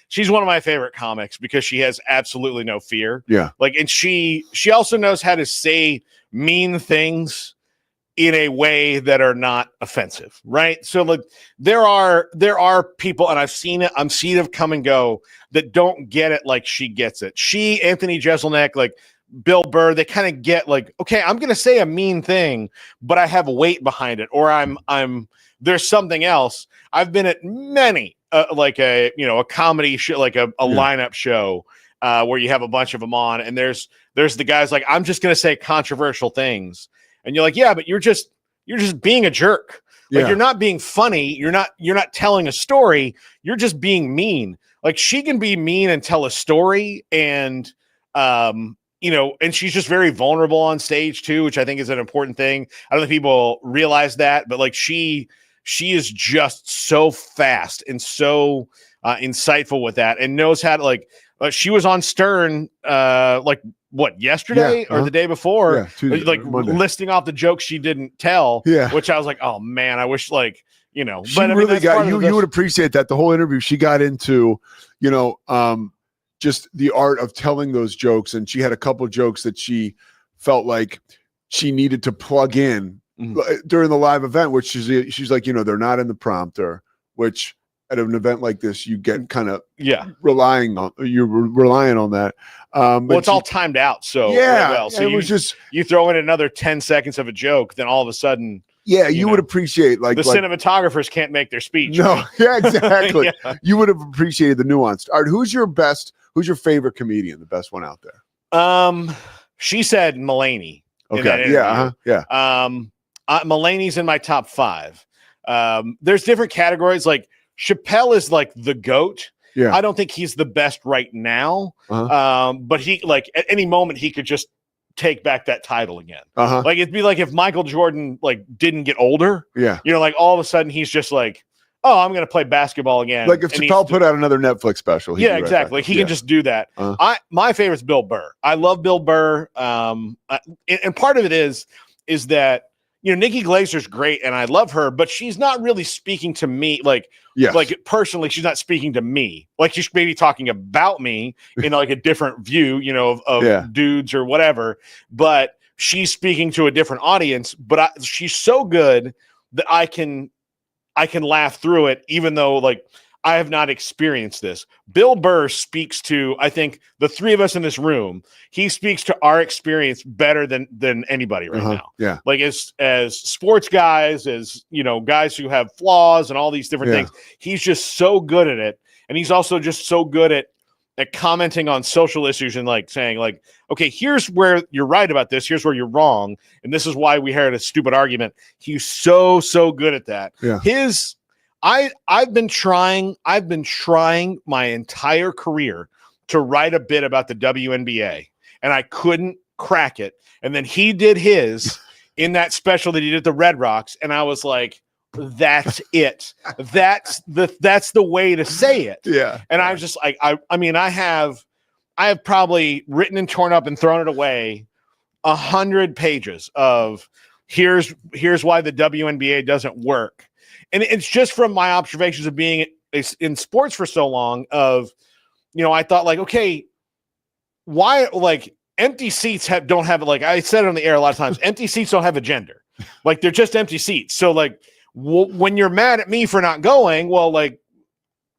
She's one of my favorite comics because she has absolutely no fear. Yeah. Like, and she also knows how to say mean things in a way that are not offensive. Right. So, like, there are people, and I've seen it come and go, that don't get it like she gets it. Anthony Jeselnik, like Bill Burr, they kind of get, like, okay, I'm going to say a mean thing, but I have weight behind it, or there's something else. I've been at many, like a comedy show, like a lineup show, where you have a bunch of them on, and there's the guys like, I'm just going to say controversial things. And you're like, yeah, but you're just being a jerk. Like, you're not being funny. You're not telling a story. You're just being mean. Like, she can be mean and tell a story, and, and she's just very vulnerable on stage too, which I think is an important thing. I don't think people realize that, but, like, she is just so fast and so insightful with that, and knows how to, like, she was on Stern, yesterday or the day before, like listing off the jokes she didn't tell, which I was like, oh man, I wish, like, she really got you. You would appreciate that. The whole interview, she got into, just the art of telling those jokes. And she had a couple jokes that she felt like she needed to plug in during the live event, which she's like, they're not in the prompter, which at an event like this, you get kind of relying on that. Well, it's all timed out. So so it was just, you throw in another 10 seconds of a joke, then all of a sudden, you would appreciate, like, the cinematographers can't make their speech. No, exactly. You would have appreciated the nuance. All right, who's your favorite comedian, the best one out there? She said Mulaney. Okay. Mulaney's in my top 5. There's different categories. Like, Chappelle is like the GOAT. I don't think he's the best right now. But he, like, at any moment he could just take back that title again. Like, it'd be like if Michael Jordan, like, didn't get older. Like, all of a sudden he's just like, oh, I'm going to play basketball again. Like if Chappelle put out another Netflix special. Exactly. He can just do that. My favorite is Bill Burr. I love Bill Burr. And part of it is that, Nikki Glazer's great and I love her, but she's not really speaking to me like personally, she's not speaking to me. Like she's maybe talking about me in like a different view, of dudes or whatever, but she's speaking to a different audience, but she's so good that I can laugh through it, even though like I have not experienced this. Bill Burr speaks to, I think, the three of us in this room. He speaks to our experience better than anybody right now. Yeah. Like as sports guys, as guys who have flaws and all these different things. He's just so good at it. And he's also just so good at commenting on social issues and like saying like, okay, here's where you're right about this. Here's where you're wrong. And this is why we had a stupid argument. He's so good at that. Yeah. I've been trying my entire career to write a bit about the WNBA, and I couldn't crack it. And then he did his in that special that he did at the Red Rocks, and I was like, that's it. That's the way to say it. Yeah. And I was just like, I have probably written and torn up and thrown it away 100 pages of here's why the WNBA doesn't work. And it's just from my observations of being in sports for so long of, I thought like, okay, why like empty seats don't have, like I said it on the air a lot of times, empty seats don't have a gender. Like they're just empty seats. So like when you're mad at me for not going, well, like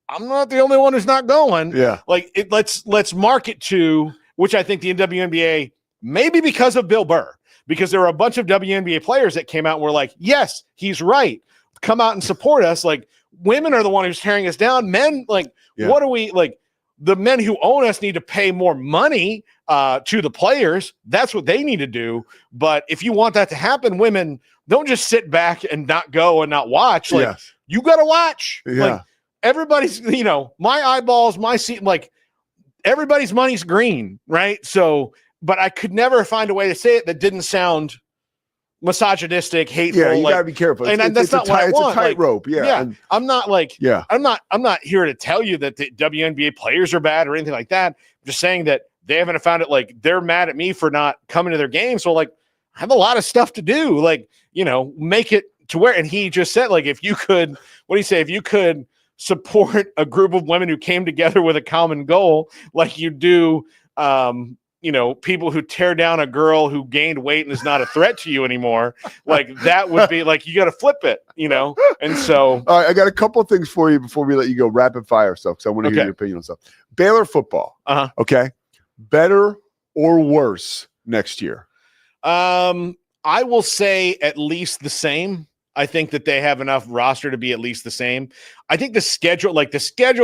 I'm not the only one who's not going. Yeah. Like let's market to, which I think the WNBA, maybe because of Bill Burr, because there were a bunch of WNBA players that came out and were like, yes, he's right. Come out and support us. Like women are the one who's tearing us down. Men, like, what are we like? The men who own us need to pay more money to the players. That's what they need to do. But if you want that to happen, women don't just sit back and not go and not watch. Like you got to watch. Yeah. Like everybody's, my eyeballs, my seat, like everybody's money's green, right? So, but I could never find a way to say it that didn't sound misogynistic, hateful. Yeah, you like, gotta be careful. And that's not what I want. It's a tightrope. Yeah. And I'm not like, I'm not here to tell you that the WNBA players are bad or anything like that. I'm just saying that they haven't found it. Like they're mad at me for not coming to their game. So like, I have a lot of stuff to do. Like, make it to where. And he just said, like, if you could, what do you say? If you could support a group of women who came together with a common goal, like you do, people who tear down a girl who gained weight and is not a threat to you anymore, like that would be like, you got to flip it, And so, all right, I got a couple of things for you before we let you go rapid fire stuff. Cause I want to hear your opinion on stuff. Baylor football. Okay. Better or worse next year? I will say at least the same. I think that they have enough roster to be at least the same. I think the schedule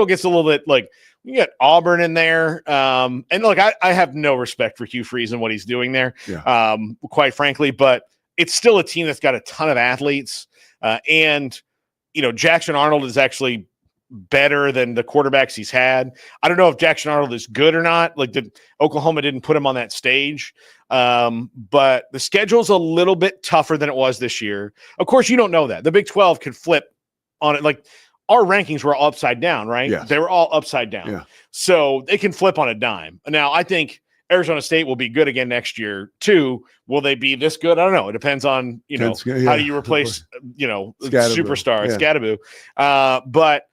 gets a little bit like, you get Auburn in there. And look, I have no respect for Hugh Freeze and what he's doing there, quite frankly, but it's still a team that's got a ton of athletes. And Jackson Arnold is actually better than the quarterbacks he's had. I don't know if Jackson Arnold is good or not. Like Oklahoma didn't put him on that stage. But the schedule's a little bit tougher than it was this year. Of course, you don't know that. The Big 12 could flip on it. Like, our rankings were all upside down, right? Yes. They were all upside down. Yeah. So they can flip on a dime. Now, I think Arizona State will be good again next year, too. Will they be this good? I don't know. It depends on, how do you replace, superstar, Scadaboo. But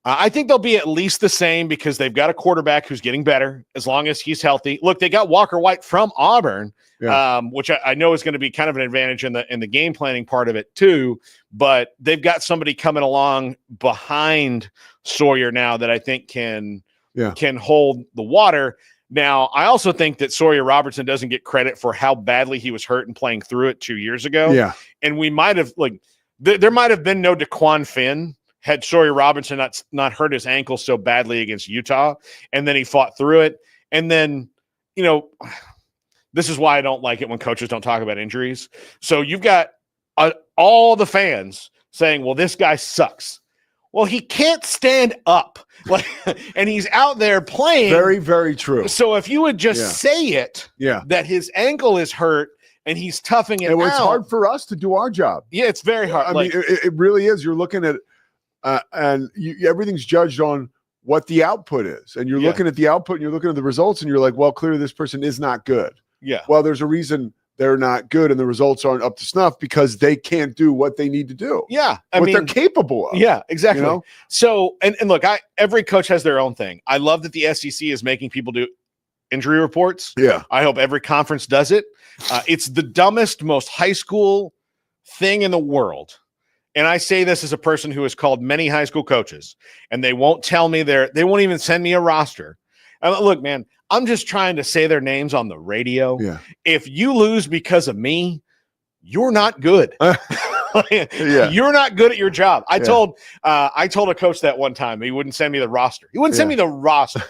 I think they'll be at least the same because they've got a quarterback who's getting better as long as he's healthy. Look, they got Walker White from Auburn, which I know is going to be kind of an advantage in the game planning part of it too. But they've got somebody coming along behind Sawyer now that I think can hold the water. Now, I also think that Sawyer Robertson doesn't get credit for how badly he was hurt and playing through it 2 years ago. Yeah, and we might have there might have been no DeQuan Finn had Sawyer Robinson not hurt his ankle so badly against Utah, and then he fought through it. And then, this is why I don't like it when coaches don't talk about injuries. So you've got all the fans saying, well, this guy sucks. Well, he can't stand up, and he's out there playing. Very, very true. So if you would just say it, that his ankle is hurt and he's toughing it out. It's hard for us to do our job. Yeah, it's very hard. I mean, it really is. You're looking at and everything's judged on what the output is. And you're looking at the output and you're looking at the results and you're like, well, clearly this person is not good. Yeah. Well, there's a reason they're not good and the results aren't up to snuff because they can't do what they need to do. Yeah. I mean, they're capable of. Yeah, exactly. You know? So, and look, every coach has their own thing. I love that the SEC is making people do injury reports. Yeah. I hope every conference does it. It's the dumbest, most high school thing in the world. And I say this as a person who has called many high school coaches, and they won't tell me they won't even send me a roster. Look, man, I'm just trying to say their names on the radio. Yeah. If you lose because of me, you're not good. Yeah. You're not good at your job. I told a coach that one time. He wouldn't send me the roster. He wouldn't send me the roster.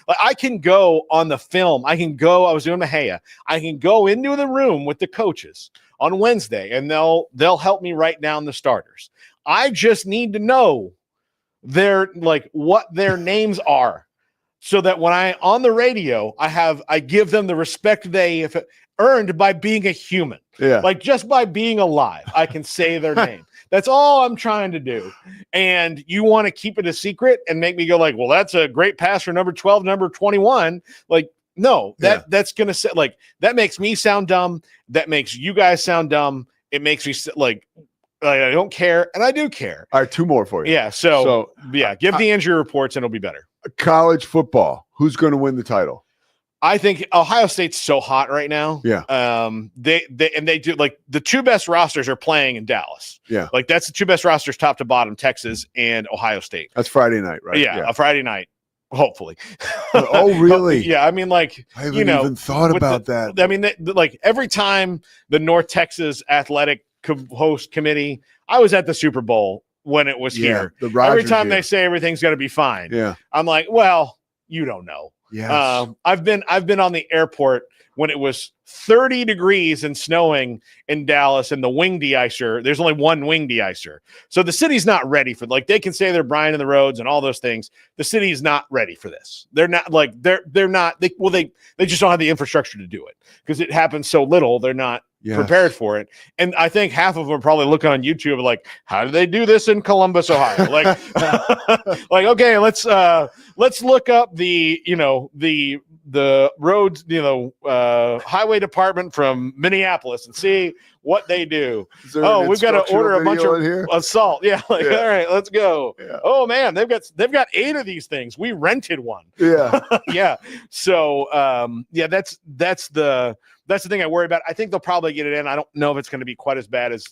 Like, I can go on the film. I was doing Mahia. I can go into the room with the coaches on Wednesday, and they'll help me write down the starters. I just need to know what their names are, so that when on the radio, I give them the respect they have earned by being a human. Yeah. Like, just by being alive, I can say their name. That's all I'm trying to do. And you want to keep it a secret and make me go like, well, that's a great pass for number 12, number 21. Like, no, that's going to say, like, that makes me sound dumb. That makes you guys sound dumb. It makes me like I don't care. And I do care. All right. 2 more for you. Yeah. So give the injury reports and it'll be better. College football. Who's going to win the title? I think Ohio State's so hot right now. Yeah. They do, like, the 2 best rosters are playing in Dallas. Yeah. Like, that's the 2 best rosters, top to bottom, Texas and Ohio State. That's Friday night, right? Yeah. A Friday night, hopefully. Oh, really? Yeah. I mean, like, I haven't even thought about that. I mean, like, every time the North Texas Athletic Host Committee, I was at the Super Bowl when it was here. Every time they say everything's going to be fine. Yeah. I'm like, well, you don't know. Yes. I've been on the airport when it was 30 degrees and snowing in Dallas, and the wing de-icer, there's only one wing de-icer. So the city's not ready for, like, they can say they're Brian in the roads and all those things. The city's not ready for this. They're not, like, they just don't have the infrastructure to do it because it happens so little. They're not prepared for it. And I think half of them are probably looking on YouTube like, how do they do this in Columbus, Ohio? Like, like, okay, let's look up the roads, highway department from Minneapolis and see what they do. Oh, we've got to order a bunch of salt. Yeah. Like, all right, let's go. Yeah. Oh man, they've got 8 of these things. We rented one. Yeah. Yeah. So, that's the thing I worry about. I think they'll probably get it in. I don't know if it's going to be quite as bad as,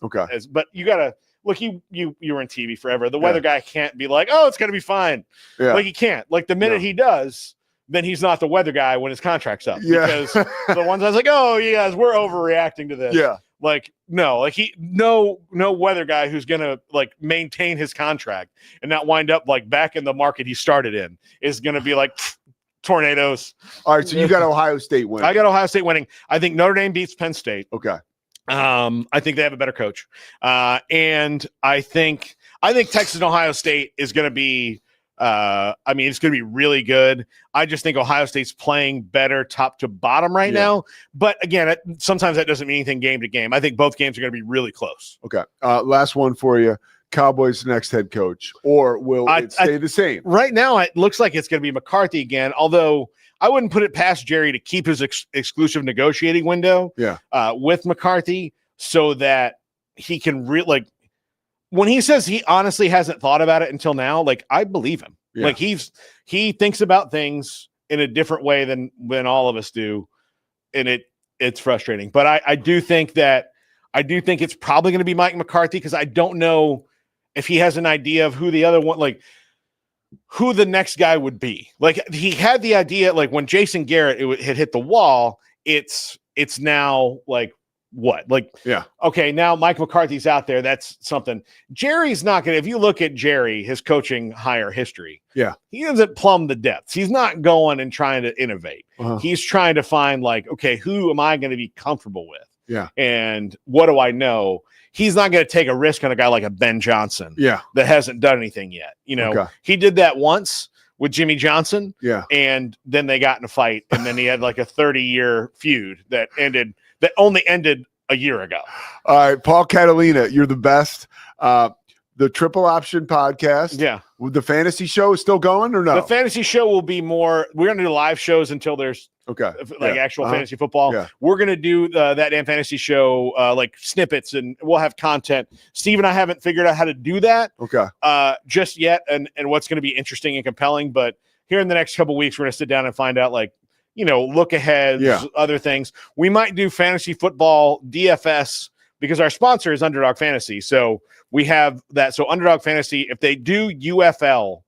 but you got to look, you were in TV forever. The weather guy can't be like, oh, it's going to be fine. Yeah. Like, he can't. Like, the minute he does, then he's not the weather guy when his contract's up. Yeah. Because the ones I was like, oh, you guys, we're overreacting to this. Yeah. Like, no, like, no weather guy who's going to, like, maintain his contract and not wind up, like, back in the market he started in is going to be like, tornadoes. All right, so you got Ohio State winning. I got Ohio State winning. I think Notre Dame beats Penn State. Okay. I think they have a better coach. And I think Texas and Ohio State is going to be it's going to be really good. I just think Ohio State's playing better top to bottom right now. But again, sometimes that doesn't mean anything game to game. I think both games are going to be really close. Okay. Last one for you. Cowboys' next head coach, or will it stay the same? Right now, it looks like it's going to be McCarthy again, although I wouldn't put it past Jerry to keep his exclusive negotiating window with McCarthy so that he can like, when he says he honestly hasn't thought about it until now, like, I believe him. Yeah. Like, he thinks about things in a different way than all of us do, and it's frustrating. But I do think it's probably going to be Mike McCarthy, because I don't know if he has an idea of who the other one, like, who the next guy would be. Like, he had the idea, like, when Jason Garrett had hit the wall, it's now like, what? Like, okay, now Mike McCarthy's out there. That's something. Jerry's not going to, if you look at Jerry, his coaching hire history, he doesn't plumb the depths. He's not going and trying to innovate. He's trying to find, like, okay, who am I going to be comfortable with? Yeah. And what do I know? He's not going to take a risk on a guy like a Ben Johnson that hasn't done anything yet. He did that once with Jimmy Johnson. Yeah. And then they got in a fight, and then he had like a 30-year feud that only ended a year ago. All right, Paul Catalina, you're the best. the Triple Option podcast. Yeah. The fantasy show is still going or no? The fantasy show will be more. We're going to do live shows until there's actual fantasy football. Yeah. We're going to do that damn fantasy show, like snippets, and we'll have content. Steve and I haven't figured out how to do that just yet, and what's going to be interesting and compelling. But here in the next couple of weeks, we're going to sit down and find out, like, look ahead, other things. We might do fantasy football DFS because our sponsor is Underdog Fantasy. So we have that. So Underdog Fantasy, if they do UFL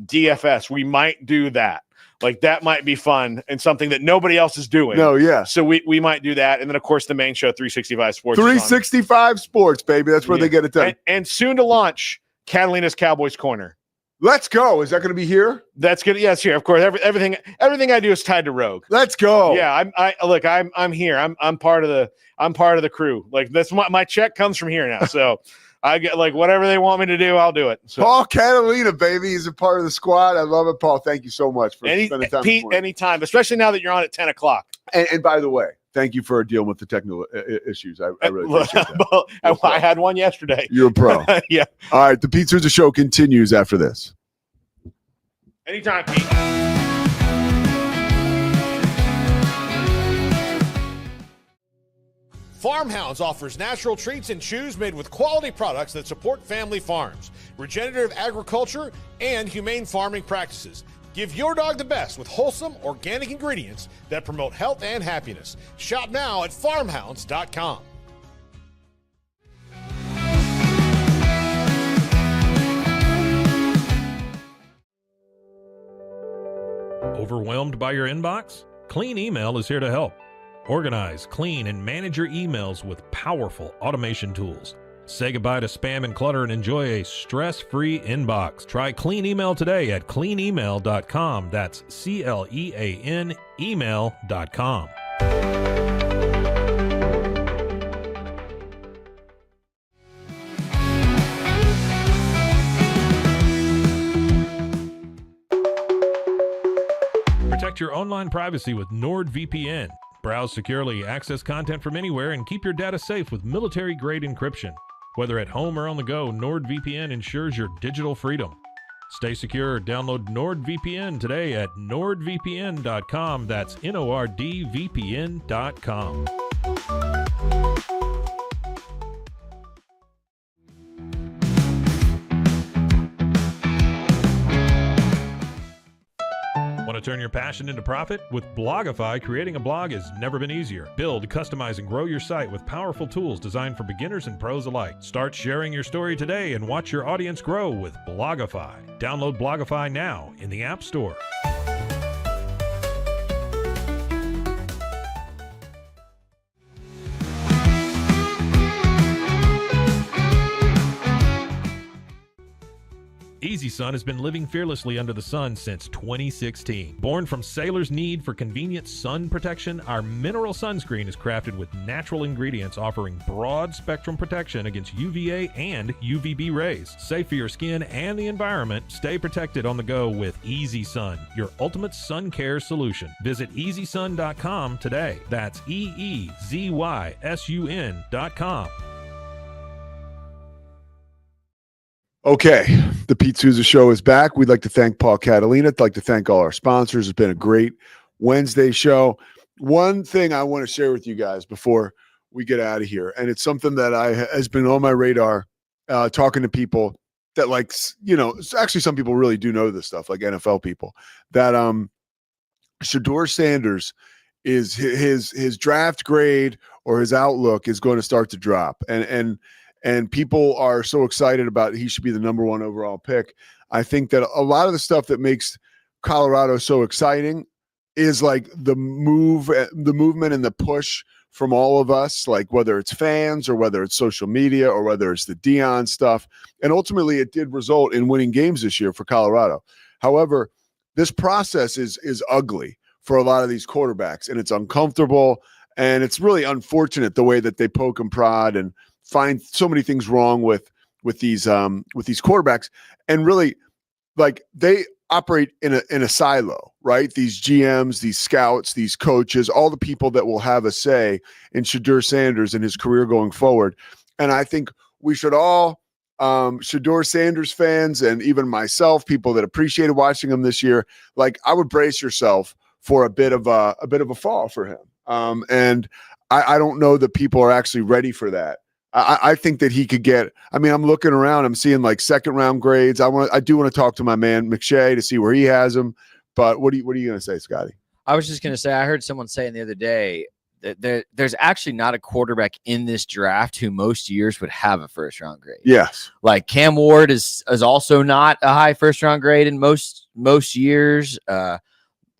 DFS, we might do that. Like, that might be fun and something that nobody else is doing. No, yeah. So we might do that. And then, of course, the main show, 365 Sports. 365 Sports, baby. That's where they get it done. And soon to launch, Catalina's Cowboys Corner. Let's go. Is that going to be here? That's good. Yeah, it's here. Of course, everything I do is tied to Rogue. Let's go. Yeah, I'm here. I'm part of the crew. Like, that's my check comes from here now. So I get, like, whatever they want me to do, I'll do it. So. Paul Catalina, baby, is a part of the squad. I love it, Paul. Thank you so much for spending time. Pete, anytime, especially now that you're on at 10 o'clock. And by the way, thank you for dealing with the technical issues. I really appreciate that. I had one yesterday. You're a pro. Yeah. All right. The Pete Sousa Show continues after this. Anytime, Pete. Farmhounds offers natural treats and chews made with quality products that support family farms, regenerative agriculture, and humane farming practices. Give your dog the best with wholesome, organic ingredients that promote health and happiness. Shop now at farmhounds.com. Overwhelmed by your inbox? Clean Email is here to help. Organize, clean, and manage your emails with powerful automation tools. Say goodbye to spam and clutter and enjoy a stress-free inbox. Try Clean Email today at cleanemail.com. That's CLEAN email.com. Protect your online privacy with NordVPN. Browse securely, access content from anywhere, and keep your data safe with military-grade encryption. Whether at home or on the go, NordVPN ensures your digital freedom. Stay secure. Download NordVPN today at nordvpn.com. That's NORDVPN.com. Want to turn your passion into profit? With Blogify, creating a blog has never been easier. Build, customize, and grow your site with powerful tools designed for beginners and pros alike. Start sharing your story today and watch your audience grow with Blogify. Download Blogify now in the App Store. Easy Sun has been living fearlessly under the sun since 2016. Born from sailors' need for convenient sun protection, our mineral sunscreen is crafted with natural ingredients offering broad spectrum protection against UVA and UVB rays. Safe for your skin and the environment, stay protected on the go with Easy Sun, your ultimate sun care solution. Visit EasySun.com today. That's EEZYSUN.com. Okay, the Pete Sousa Show is back. We'd like to thank Paul Catalina. I'd like to thank all our sponsors. It's been a great Wednesday show. One thing I want to share with you guys before we get out of here, and it's something that has been on my radar, talking to people that, like, actually some people really do know this stuff, like NFL people, that Shedeur Sanders is his draft grade or his outlook is going to start to drop, and people are so excited about he should be the number one overall pick. I think that a lot of the stuff that makes Colorado so exciting is like the movement and the push from all of us, like whether it's fans or whether it's social media or whether it's the Deion stuff. And ultimately it did result in winning games this year for Colorado. However, this process is ugly for a lot of these quarterbacks, and it's uncomfortable, and it's really unfortunate the way that they poke and prod and find so many things wrong with these quarterbacks, and really, like, they operate in a silo, right? These GMs, these scouts, these coaches, all the people that will have a say in Shedeur Sanders and his career going forward. And I think we should all Shedeur Sanders fans and even myself, people that appreciated watching him this year, like I would brace yourself for a bit of a fall for him. And I don't know that people are actually ready for that. I think that he could get. I mean, I'm looking around. I'm seeing like second round grades. I do want to talk to my man McShay to see where he has him. But what are you going to say, Scotty? I was just going to say, I heard someone saying the other day that there's actually not a quarterback in this draft who most years would have a first round grade. Yes. Like Cam Ward is also not a high first round grade in most years. A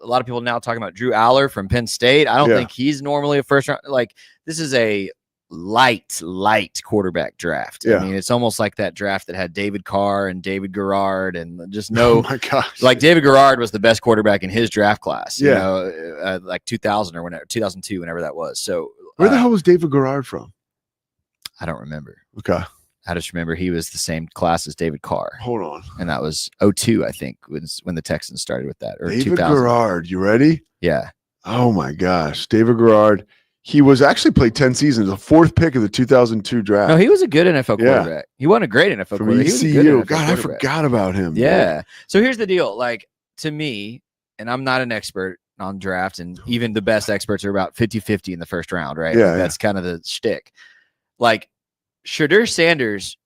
lot of people now talking about Drew Aller from Penn State. I don't think he's normally a first round. Like this is a light quarterback draft. I mean, it's almost like that draft that had David Carr and David Garrard and just no. Oh my gosh! Like David Garrard was the best quarterback in his draft class. You know, like 2000 or whenever 2002, whenever that was. So where the hell was David Garrard from? I don't remember. Okay. I just remember he was the same class as David Carr. Hold on. And that was 2002, I think, when the Texans started with that. Or David 2000. Garrard, you ready? Yeah. Oh my gosh, David Garrard. He was actually played 10 seasons, the fourth pick of the 2002 draft. No, he was a good NFL quarterback. He wasn't a great NFL From quarterback. ECU. God, I forgot about him. Yeah. Man. So here's the deal. Like, to me, and I'm not an expert on draft, and even the best experts are about 50-50 in the first round, right? Yeah. Like, that's kind of the shtick. Like, Shedeur Sanders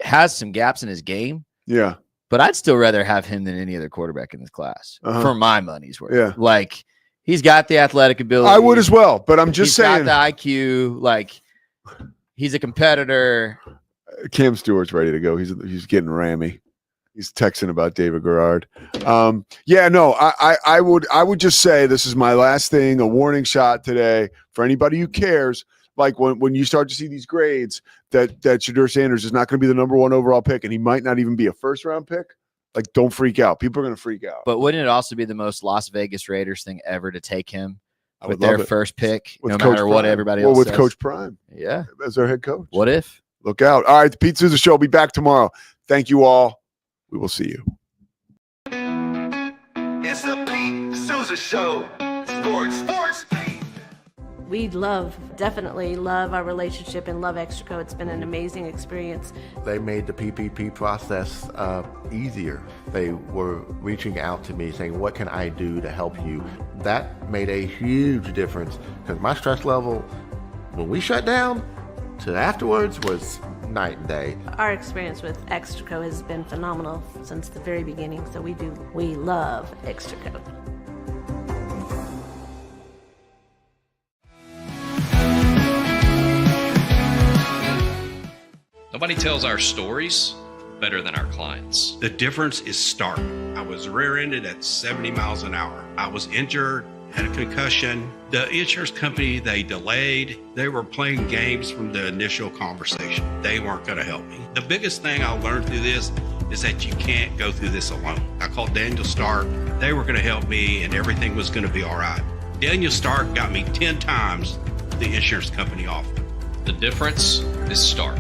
has some gaps in his game. Yeah. But I'd still rather have him than any other quarterback in this class for my money's worth. Yeah. Like, he's got the athletic ability. I would as well, but I'm just saying. He's got the IQ. Like, he's a competitor. Cam Stewart's ready to go. He's getting rammy. He's texting about David Garrard. I would just say this is my last thing, a warning shot today for anybody who cares. Like when you start to see these grades that Shedeur Sanders is not going to be the number 1 overall pick, and he might not even be a first round pick. Like, don't freak out. People are going to freak out. But wouldn't it also be the most Las Vegas Raiders thing ever to take him with love their it. first pick, With no Coach matter what Prime. everybody else with says? Coach Prime. Yeah. As their head coach. What if? Look out. All right, the Pete Sousa Show will be back tomorrow. Thank you all. We will see you. It's the Pete Sousa Show. Sports. We definitely love our relationship and love Extraco. It's been an amazing experience. They made the PPP process easier. They were reaching out to me saying, what can I do to help you? That made a huge difference because my stress level, when we shut down, to afterwards was night and day. Our experience with Extraco has been phenomenal since the very beginning. So we love Extraco. Nobody tells our stories better than our clients. The difference is stark. I was rear-ended at 70 miles an hour. I was injured, had a concussion. The insurance company, they delayed. They were playing games from the initial conversation. They weren't going to help me. The biggest thing I learned through this is that you can't go through this alone. I called Daniel Stark. They were going to help me and everything was going to be all right. Daniel Stark got me 10 times the insurance company offered. The difference is stark.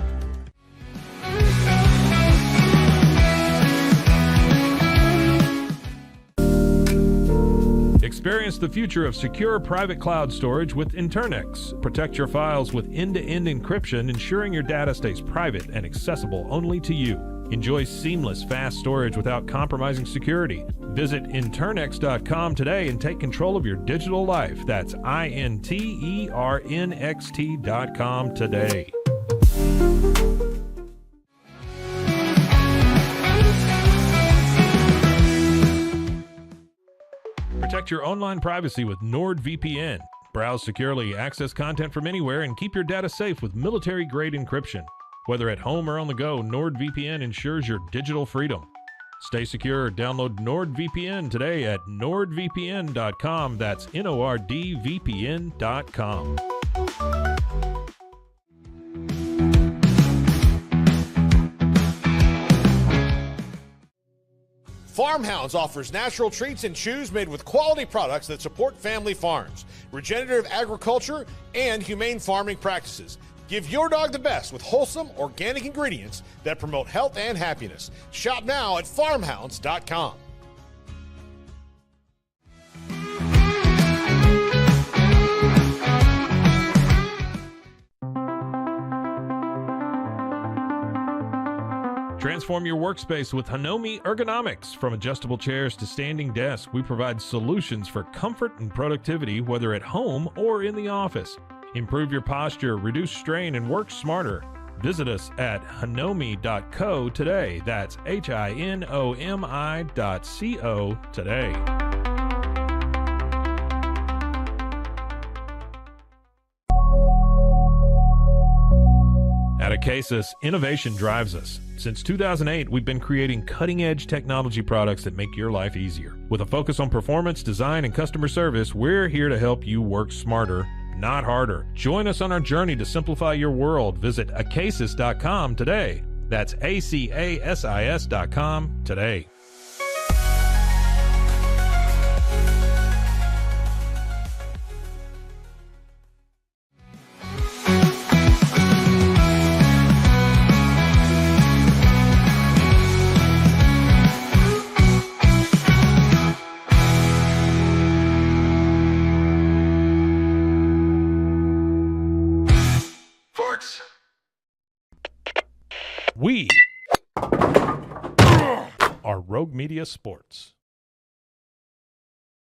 Experience the future of secure private cloud storage with Internex. Protect your files with end-to-end encryption, ensuring your data stays private and accessible only to you. Enjoy seamless, fast storage without compromising security. Visit Internex.com today and take control of your digital life. That's INTERNXT.com today. Protect your online privacy with NordVPN. Browse securely, access content from anywhere, and keep your data safe with military-grade encryption. Whether at home or on the go, NordVPN ensures your digital freedom. Stay secure. Download NordVPN today at nordvpn.com. That's NORDVPN.com. Farmhounds offers natural treats and chews made with quality products that support family farms, regenerative agriculture, and humane farming practices. Give your dog the best with wholesome, organic ingredients that promote health and happiness. Shop now at farmhounds.com. Transform your workspace with Hanomi Ergonomics. From adjustable chairs to standing desks, we provide solutions for comfort and productivity, whether at home or in the office. Improve your posture, reduce strain, and work smarter. Visit us at hanomi.co today. That's HINOMI.co today. At Acasis, innovation drives us. Since 2008, we've been creating cutting-edge technology products that make your life easier. With a focus on performance, design, and customer service, we're here to help you work smarter, not harder. Join us on our journey to simplify your world. Visit acasis.com today. That's ACASIS.com today. We are Rogue Media Sports.